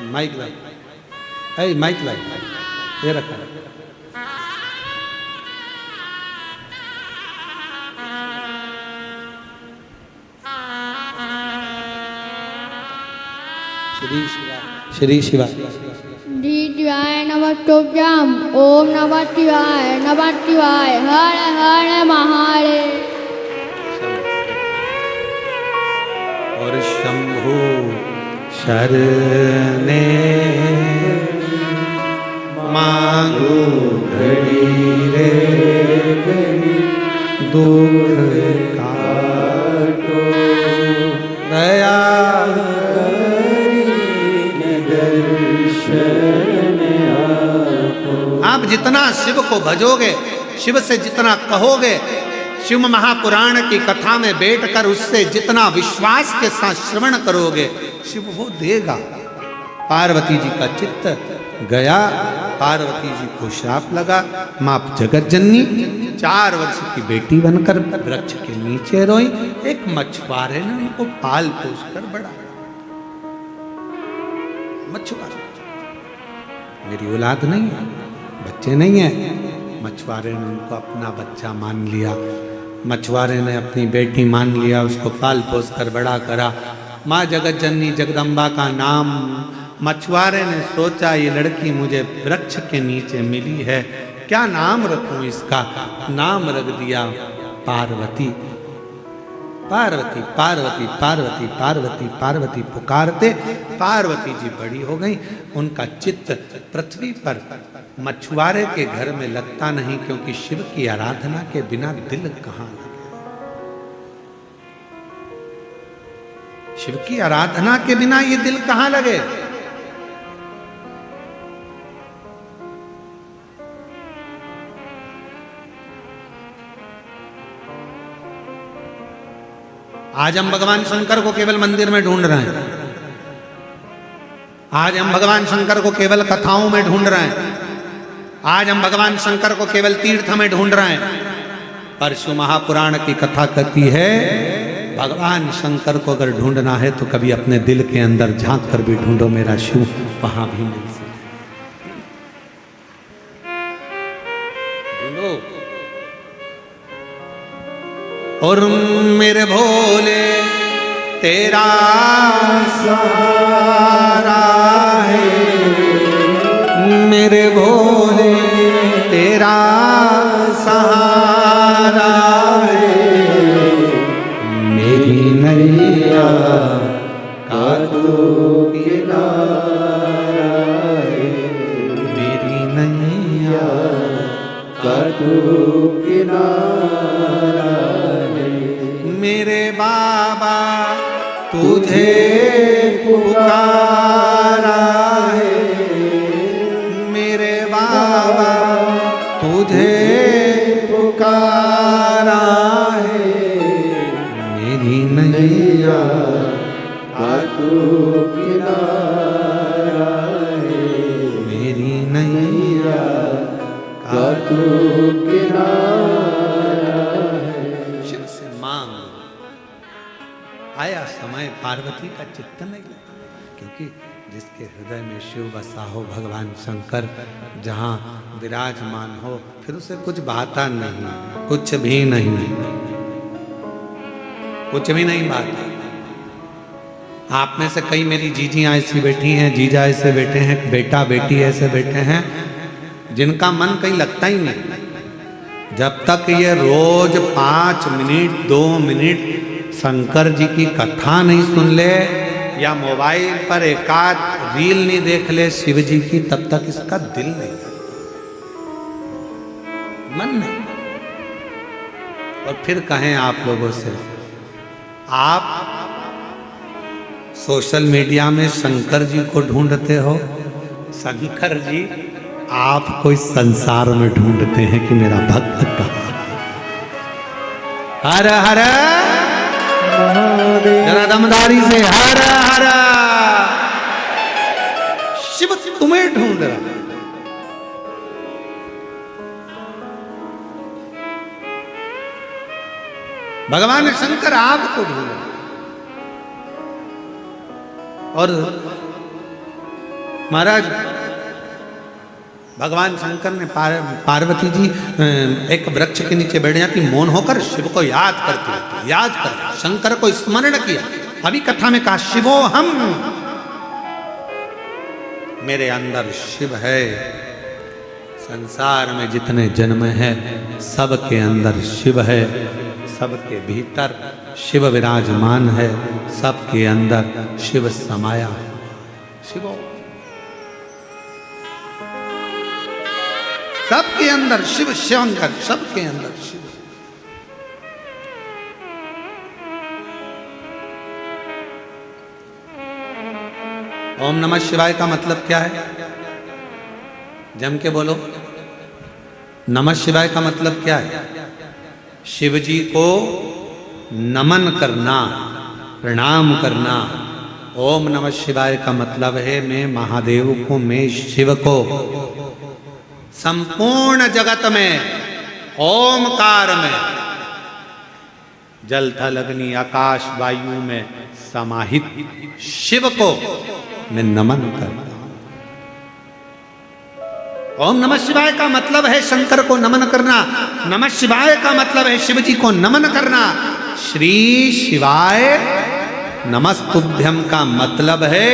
माइक लाई, ऐ माइक लाई, ये रखा। श्री शिवा शिवाय नमस्तुभ्यं। ओम नमः शिवाय हर हर महादेव। और शंभु शरणे मांगू घड़ी रे दुख काटो, दया आप जितना शिव को भजोगे, शिव से जितना कहोगे, शिव महापुराण की कथा में बैठकर उससे जितना विश्वास के साथ श्रवण करोगे, शिव वो देगा। पार्वती जी का चित्त गया, पार्वती जी को श्राप लगा, मां जगत जननी 4 वर्ष की बेटी बनकर वृक्ष के नीचे रोई। एक मछुआरे ने उनको पाल पोस कर बड़ा, मछुआरे, मेरी औलाद नहीं है, बच्चे नहीं है, मछुआरे ने उनको अपना बच्चा मान लिया, मछुआरे ने अपनी बेटी मान लिया, उसको पाल पोस कर बड़ा करा। माँ जगत जननी जगदम्बा का नाम, मछुआरे ने सोचा ये लड़की मुझे वृक्ष के नीचे मिली है, क्या नाम रखूं इसका? नाम रख दिया पार्वती। पार्वती पार्वती पार्वती पार्वती पार्वती पुकारते पार्वती जी बड़ी हो गई। उनका चित्त पृथ्वी पर मछुआरे के घर में लगता नहीं, क्योंकि शिव की आराधना के बिना दिल कहाँ लगे। शिव की आराधना के बिना ये दिल कहाँ लगे। आज हम भगवान शंकर को केवल मंदिर में ढूंढ रहे हैं, आज हम भगवान शंकर को केवल कथाओं में ढूंढ रहे हैं, आज हम भगवान शंकर को केवल तीर्थ में ढूंढ रहे हैं। पर शिव महापुराण की कथा कहती है भगवान शंकर को अगर ढूंढना है तो कभी अपने दिल के अंदर झांक कर भी ढूंढो, मेरा शिव वहां भी मिल सकता। और मेरे भोले तेरा सहारा है, मेरे भोले तेरा सहारा है, मेरी नैया का तू किनारा है, मेरी नैया का तू किनारा है। मेरे बाबा तुझे पुकारा है, मेरे बाबा तुझे पुकारा है, मेरी नैया का तू किनारा है, मेरी नैया का तू किनारा है। शिव से मांग। आया समय पार्वती का चित्त नहीं लगता, क्योंकि जिसके हृदय में शिव बसा हो, भगवान शंकर जहाँ विराजमान हो, फिर उसे कुछ भाता नहीं, कुछ भी नहीं, कुछ भी नहीं भाता। आप में से कई मेरी जीजियाँ ऐसी बैठी हैं, जीजा ऐसे बैठे हैं, बेटा बेटी ऐसे बैठे हैं जिनका मन कहीं लगता ही नहीं। जब तक ये रोज 5 मिनट 2 मिनट शंकर जी की कथा नहीं सुन ले या मोबाइल पर एकाध रील नहीं देख ले शिव जी की, तब तक इसका दिल नहीं लगता, मन नहीं। और फिर कहें आप लोगों से, आप सोशल मीडिया में शंकर जी को ढूंढते हो, शंकर जी आपको इस संसार में ढूंढते हैं कि मेरा भक्त कहाँ है। हर हर जरा दमदारी से हर हर, शिव तुम्हें ढूंढ रहा। भगवान शंकर आपको ढूंढ रहा। और महाराज भगवान शंकर ने पार्वती जी एक वृक्ष के नीचे बैठ जाती, मौन होकर शिव को याद करती रहती, याद कर शंकर को स्मरण किया। अभी कथा में कहा शिवो हम, मेरे अंदर शिव है। संसार में जितने जन्म है सबके अंदर शिव है, सबके भीतर शिव विराजमान है, सबके अंदर शिव समाया है। शिवो सबके अंदर शिव, शंकर सबके अंदर शिव। ओम नमः शिवाय का मतलब क्या है? जम के बोलो। नमः शिवाय का मतलब क्या है? शिव जी को नमन करना, प्रणाम करना। ओम नमः शिवाय का मतलब है मैं महादेव को, मैं शिव को संपूर्ण जगत में ओमकार में, जल थल अग्नि आकाश वायु में समाहित शिव को मैं नमन करता हूं। ओम नमः शिवाय का मतलब है शंकर को नमन करना। नमः शिवाय का मतलब है शिव जी को नमन करना। श्री शिवाय नमस्तुभ्यम का मतलब है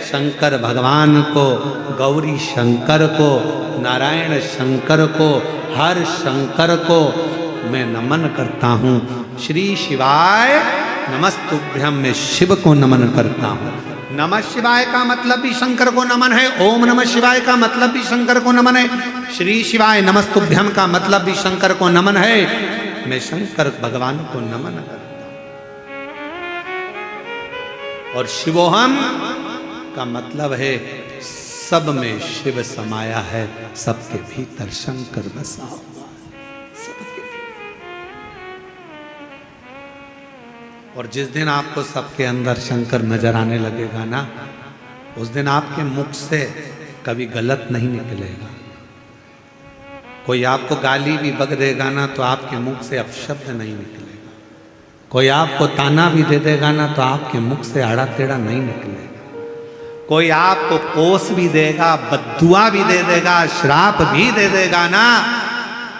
शंकर भगवान को, गौरी शंकर को, नारायण शंकर को, हर शंकर को मैं नमन करता हूँ। श्री शिवाय नमस्तुभ्यम, मैं शिव को नमन करता हूँ। नमः शिवाय का मतलब भी शंकर को नमन है। ओम नमः शिवाय का मतलब भी शंकर को नमन है। श्री शिवाय नमस्तुभ्यम का मतलब भी शंकर को नमन है। मैं शंकर भगवान को नमन करता हूँ। और शिवोहम का मतलब है सब में शिव समाया है, सबके भीतर शंकर बसा हुआ है, सबके भीतर। और जिस दिन आपको सबके अंदर शंकर नजर आने लगेगा ना, उस दिन आपके मुख से कभी गलत नहीं निकलेगा। कोई आपको गाली भी बक देगा ना तो आपके मुख से अपशब्द नहीं निकलेगा। कोई आपको ताना भी दे देगा ना तो आपके मुख से आड़ा टेढ़ा नहीं निकलेगा। कोई आपको कोस भी देगा, बद्दुआ भी दे देगा, श्राप भी दे देगा ना,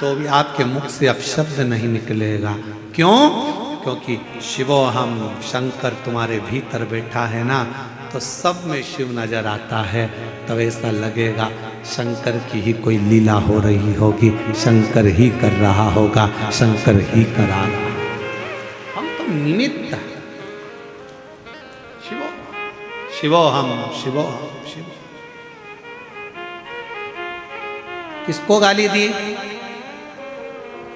तो भी आपके मुख से अपशब्द नहीं निकलेगा। क्यों? क्योंकि शिवो हम, शंकर तुम्हारे भीतर बैठा है ना, तो सब में शिव नजर आता है। तब ऐसा लगेगा शंकर की ही कोई लीला हो रही होगी, शंकर ही कर रहा होगा, शंकर ही करा रहा। हम तो निमित्त हैं। शिवो शिवो हम, शिवो हम, शिवो। किसको गाली दी?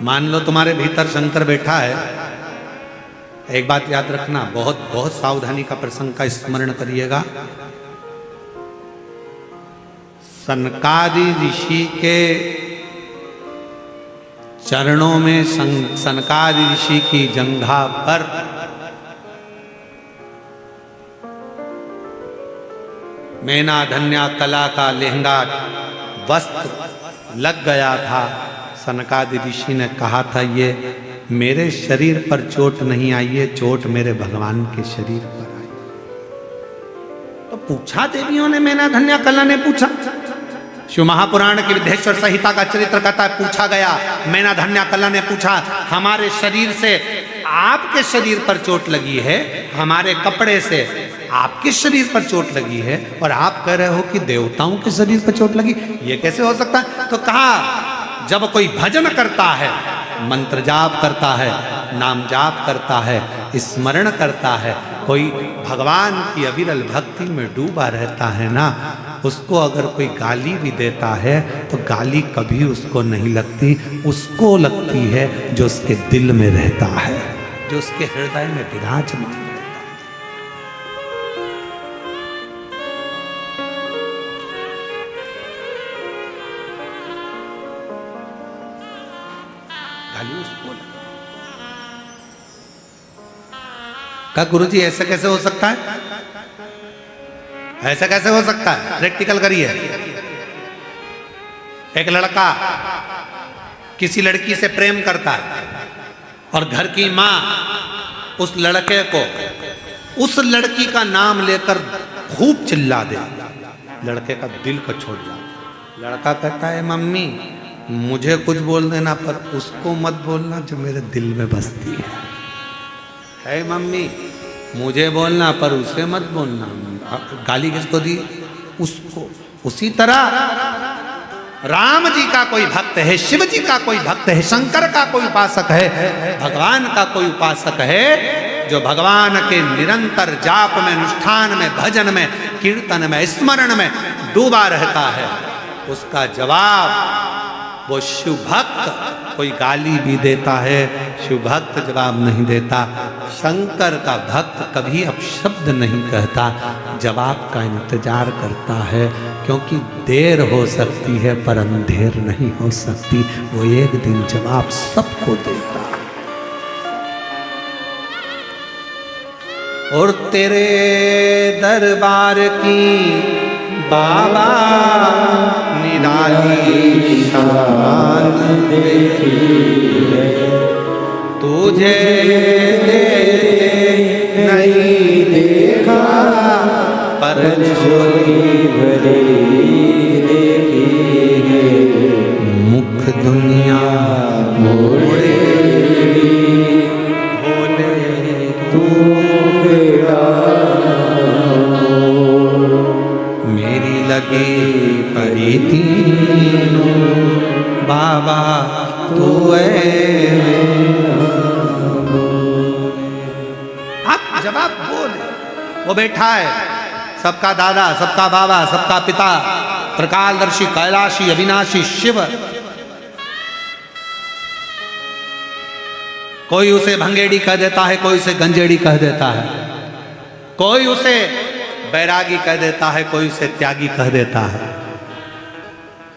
मान लो तुम्हारे भीतर शंकर बैठा है, एक बात याद रखना, बहुत बहुत सावधानी का प्रसंग का स्मरण करिएगा। सनकादि ऋषि के चरणों में सनकादि ऋषि की जंघा पर मैना धन्या कला का लहंगा वस्त्र लग गया था। सनकादि ऋषि ने कहा था, ये मेरे शरीर पर चोट नहीं आई है, चोट मेरे भगवान के शरीर पर आई। तो पूछा देवियों ने, मैना धन्या कला ने पूछा। शिव महापुराण की विद्येश्वर संहिता का चरित्र कहता है, पूछा गया, मैना धन्या कला ने पूछा, हमारे शरीर से आपके शरीर पर चोट लगी है, हमारे कपड़े से आपके शरीर पर चोट लगी है, और आप कह रहे हो कि देवताओं के शरीर पर चोट लगी, ये कैसे हो सकता है? तो कहा, जब कोई भजन करता है, मंत्र जाप करता है, नाम जाप करता है, स्मरण करता है, कोई भगवान की अविरल भक्ति में डूबा रहता है ना, उसको अगर कोई गाली भी देता है तो गाली कभी उसको नहीं लगती, उसको लगती है जो उसके दिल में रहता है, जो उसके हृदय में विराजमान रहता है। गाली उसको का गुरु जी ऐसा कैसे हो सकता है? ऐसा कैसे हो सकता है? प्रैक्टिकल करिए। एक लड़का किसी लड़की से प्रेम करता है और घर की मां उस लड़के को उस लड़की का नाम लेकर खूब चिल्ला दे, लड़के का दिल को छोड़ जाता। लड़का कहता है, मम्मी मुझे कुछ बोल देना पर उसको मत बोलना जो मेरे दिल में बसती है मम्मी मुझे बोलना पर उसे मत बोलना। गाली किसको दी? उसको। उसी तरह राम जी का कोई भक्त है, शिव जी का कोई भक्त है, शंकर का कोई उपासक है, भगवान का कोई उपासक है, जो भगवान के निरंतर जाप में, अनुष्ठान में, भजन में, कीर्तन में, स्मरण में डूबा रहता है, उसका जवाब वो शिव भक्त कोई गाली भी देता है, शिव भक्त जवाब नहीं देता। शंकर का भक्त कभी अपशब्द नहीं कहता, जवाब का इंतजार करता है, क्योंकि देर हो सकती है पर अंधेर नहीं हो सकती। वो एक दिन जवाब सबको देता है। और तेरे दरबार की बाबा निराली शान देखी है, तुझे नहीं देखा पर झोली भरी देखी है, मुख दुनिया मोड़े भोले तू मेरी लगी पड़ी तीनों बाबा तू आप जवाब बोले। वो बैठा है, सबका दादा, सबका बाबा, सबका पिता, प्रकालदर्शी, कैलाशी, अविनाशी शिव। कोई उसे भंगेड़ी कह देता है, कोई उसे गंजेड़ी कह देता है, कोई उसे बैरागी कह देता है, कोई उसे त्यागी कह देता है,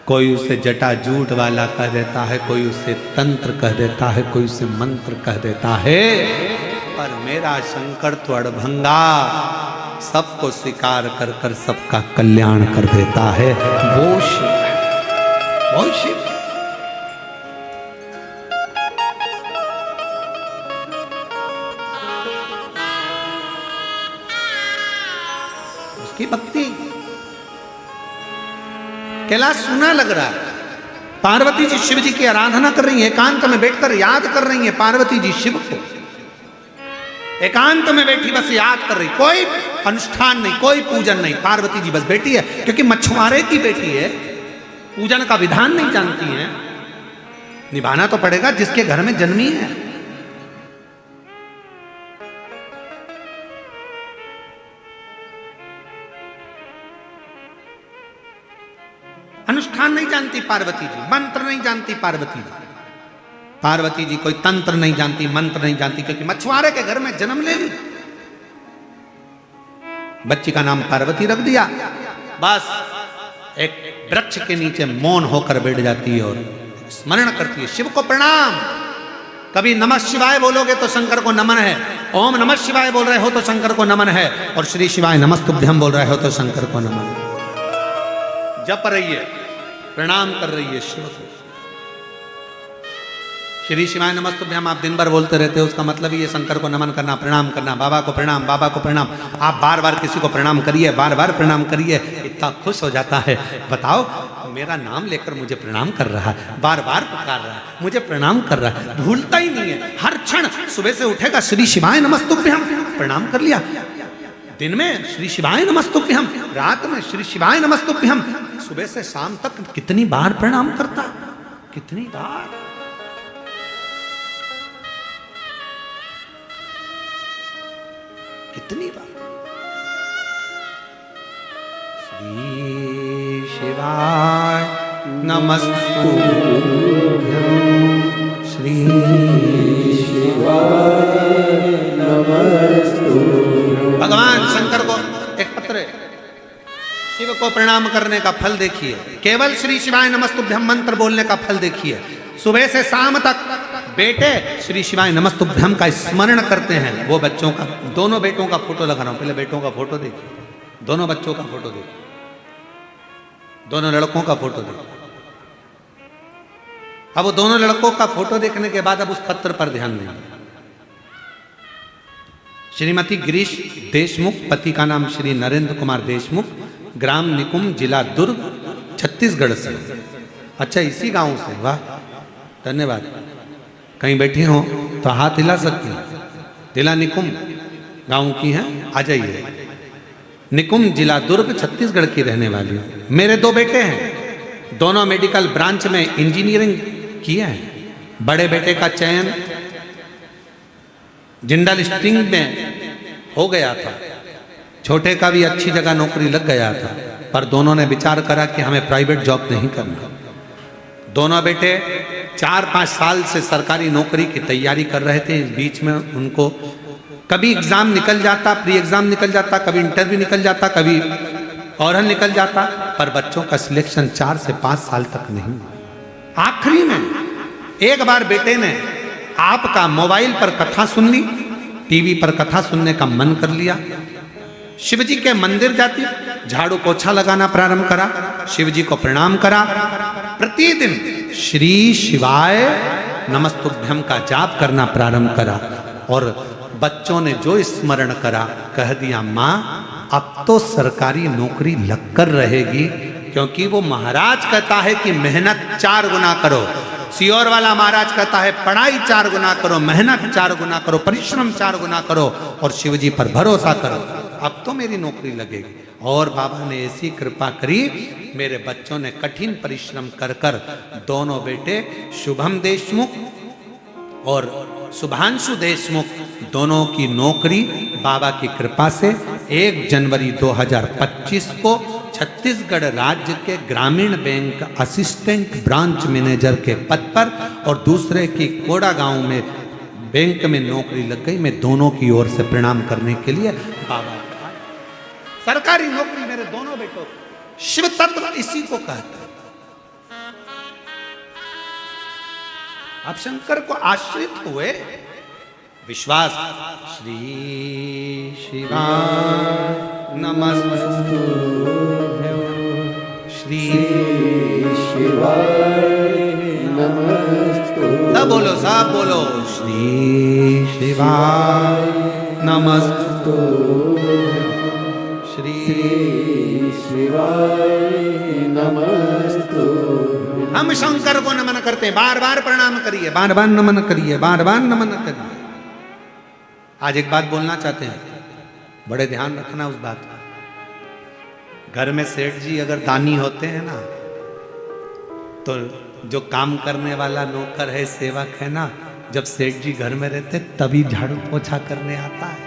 कोई उसे जटा जूट वाला कह देता है, कोई उसे तंत्र कह देता है, कोई उसे मंत्र कह देता है, पर मेरा शंकर तो अड़भंगा सबको स्वीकार कर कर सबका कल्याण कर देता है। वो शिव है, वो शिव। की भक्ति कैलाश सुना लग रहा है। पार्वती जी शिव जी की आराधना कर रही है, एकांत में बैठकर याद कर रही है पार्वती जी शिव को। एकांत में बैठी बस याद कर रही, कोई अनुष्ठान नहीं, कोई पूजन नहीं। पार्वती जी बस बेटी है, क्योंकि मछुआरे की बेटी है, पूजन का विधान नहीं जानती है। निभाना तो पड़ेगा जिसके घर में जन्मी है। अनुष्ठान नहीं जानती पार्वती जी, मंत्र नहीं जानती पार्वती जी। पार्वती जी कोई तंत्र नहीं जानती, मंत्र नहीं जानती, क्योंकि मछुआरे के घर में जन्म ले ली। बच्ची का नाम पार्वती रख दिया, बस एक वृक्ष के नीचे मौन होकर बैठ जाती है और स्मरण करती है, शिव को प्रणाम। कभी नमः शिवाय बोलोगे तो शंकर को नमन है, ओम नमः शिवाय बोल रहे हो तो शंकर को नमन है, और श्री शिवाय नमस्तुभ्यम बोल रहे हो तो शंकर को नमन है। जप रही है, प्रणाम कर रही है शिव को। श्री शिवाय नमस्तुभ्यम आप दिन भर बोलते रहते हो, उसका मतलब ये शंकर को नमन करना, प्रणाम करना, बाबा को प्रणाम, बाबा को प्रणाम। आप बार बार किसी को प्रणाम करिए, बार बार प्रणाम करिए, इतना खुश हो जाता है। बताओ, मेरा नाम लेकर मुझे प्रणाम कर रहा है, बार बार पुकार रहा है, मुझे प्रणाम कर रहा है, भूलता ही नहीं है। हर क्षण सुबह से उठेगा श्री शिवाय नमस्तुभ्यम, प्रणाम कर लिया। दिन में श्री शिवाय नमस्तुभ्यम, रात में श्री शिवाय नमस्तुभ्यम, सुबह से शाम तक कितनी बार प्रणाम करता, कितनी बार। कितनी बार। श्री शिवाय नमस्तुभ्यम, श्री शिवाय नमस्तुभ्यम। भगवान शंकर को एक पत्र है, शिव को प्रणाम करने का फल देखिए, केवल श्री शिवाय नमस्तुभ्यम मंत्र बोलने का फल देखिए। सुबह से शाम तक बेटे श्री शिवाय नमस्तुभ्यम का स्मरण करते हैं। वो बच्चों का, दोनों बेटों का फोटो लगा रहा हूं, पहले बेटों का फोटो देखिए, दोनों बच्चों का फोटो देखिए, दोनों लड़कों का फोटो देखिए। अब वो दोनों लड़कों का फोटो देखने के बाद अब उस पत्र पर ध्यान देंगे। श्रीमती गिरीश देशमुख, पति का नाम श्री नरेंद्र कुमार देशमुख, ग्राम निकुम, जिला दुर्ग, छत्तीसगढ़ से। अच्छा, इसी गांव से, वाह, धन्यवाद। कहीं बैठी हो तो हाथ हिला सकती हैं। जिला निकुम गांव की हैं, आ जाइए। निकुम, जिला दुर्ग, छत्तीसगढ़ की रहने वाली हूँ। मेरे दो बेटे हैं, दोनों मेडिकल ब्रांच में इंजीनियरिंग किए हैं। बड़े बेटे का चयन जिंदल स्टील में हो गया था, छोटे का भी अच्छी जगह नौकरी लग गया था, पर दोनों ने विचार करा कि हमें प्राइवेट जॉब नहीं करना। दोनों बेटे 4-5 साल से सरकारी नौकरी की तैयारी कर रहे थे। इस बीच में उनको कभी एग्जाम निकल जाता, प्री एग्जाम निकल जाता, कभी इंटरव्यू निकल जाता, कभी औरहन निकल जाता, पर बच्चों का सिलेक्शन 4 से 5 साल तक नहीं। आखिरी में एक बार बेटे ने आपका मोबाइल पर कथा सुन ली, टीवी पर कथा सुनने का मन कर लिया। शिव जी के मंदिर जाती, झाड़ू पोछा लगाना प्रारंभ करा, शिव जी को प्रणाम करा, प्रतिदिन श्री शिवाय नमस्तुभ्यम का जाप करना प्रारंभ करा। और बच्चों ने जो स्मरण करा, कह दिया, माँ अब तो सरकारी नौकरी लगकर रहेगी, क्योंकि वो महाराज कहता है कि मेहनत 4 गुना करो। सियोर वाला महाराज कहता है पढ़ाई 4 गुना करो, मेहनत 4 गुना करो, परिश्रम 4 गुना करो, और शिव जी पर भरोसा करो, अब तो मेरी नौकरी लगेगी। और बाबा ने ऐसी कृपा करी, मेरे बच्चों ने कठिन परिश्रम कर कर, दोनों बेटे शुभम देशमुख और शुभांशु देशमुख, दोनों की नौकरी बाबा की कृपा से 1 जनवरी 2025 को छत्तीसगढ़ राज्य के ग्रामीण बैंक असिस्टेंट ब्रांच मैनेजर के पद पर, और दूसरे की कोड़ा गांव में बैंक में नौकरी लग गई। मैं दोनों की ओर से प्रणाम करने के लिए बाबा, सरकारी नौकरी मेरे दोनों बेटों, शिव तत्व इसी को कहता है। आप शंकर को आश्रित हुए, विश्वास, श्री शिवाय नमस्तुभ्यं, श्री शिवाय नमस्तुभ्यं। सब बोलो, सब बोलो, श्री शिवाय नमस्तुभ्यं, श्री शिवाय नमस्तुभ्यं। हम शंकर को नमन करते हैं, बार बार प्रणाम करिए, बार बार नमन करिए, बार बार नमन करिए। आज एक बात बोलना चाहते हैं, बड़े ध्यान रखना उस बात का। घर में सेठ जी अगर दानी होते हैं ना, तो जो काम करने वाला नौकर है, सेवक है ना, जब सेठ जी घर में रहते तभी झाड़ू पोछा करने आता है।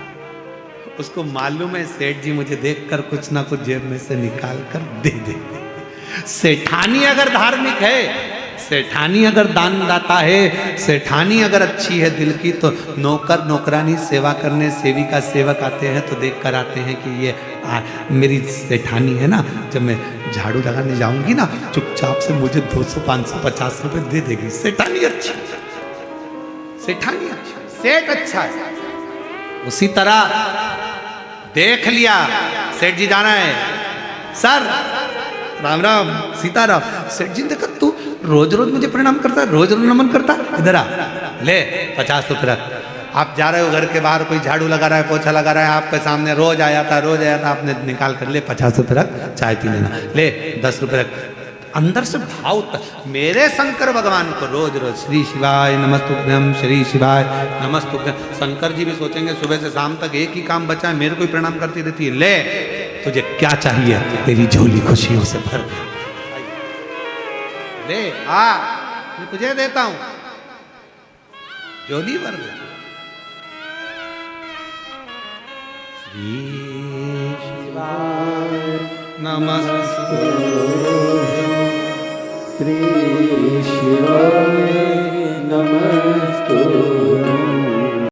उसको मालूम है सेठ जी मुझे देखकर कुछ ना कुछ जेब में से निकाल कर दे दे। सेठानी अगर धार्मिक है, सेठानी अगर दानदाता है, सेठानी अगर अच्छी है दिल की, तो नौकर नौकरानी सेवा करने, सेविका सेवक आते हैं तो देख कर आते हैं कि ये मेरी सेठानी है ना, जब मैं झाड़ू लगाने जाऊंगी ना चुपचाप से मुझे 200 500 50 रुपए दे देगी। सेठानी अच्छी, सेठानी अच्छी, सेठ अच्छा है। उसी तरह देख लिया सेठ जी जाना है, सर राम राम सीताराम। सेठ जी ने देखा तू रोज रोज मुझे प्रणाम करता है, रोज रोज नमन करता है, इधर आ ले 50 रुपये रख। आप जा रहे हो घर के बाहर, कोई झाड़ू लगा रहा है, पोछा लगा रहा है, आपके सामने रोज आया था, आपने निकाल कर ले 50 रुपये रख, चाय पी लेना, ले 10 रुपये रख। अंदर से भाव मेरे शंकर भगवान को रोज रोज श्री शिवाय नमस्तुभ्यम, श्री शिवाय नमस्तुभ्यम। शंकर जी भी सोचेंगे सुबह से शाम तक एक ही काम बचा है, मेरे को ही प्रणाम करती रहती है, ले तुझे क्या चाहिए, तेरी झोली खुशियों से भर दे, ले आ मैं तुझे देता हूं, झोली भर दे। श्री शिवाय नमस्तुभ्यं, श्री शिवाय नमस्तुभ्यं।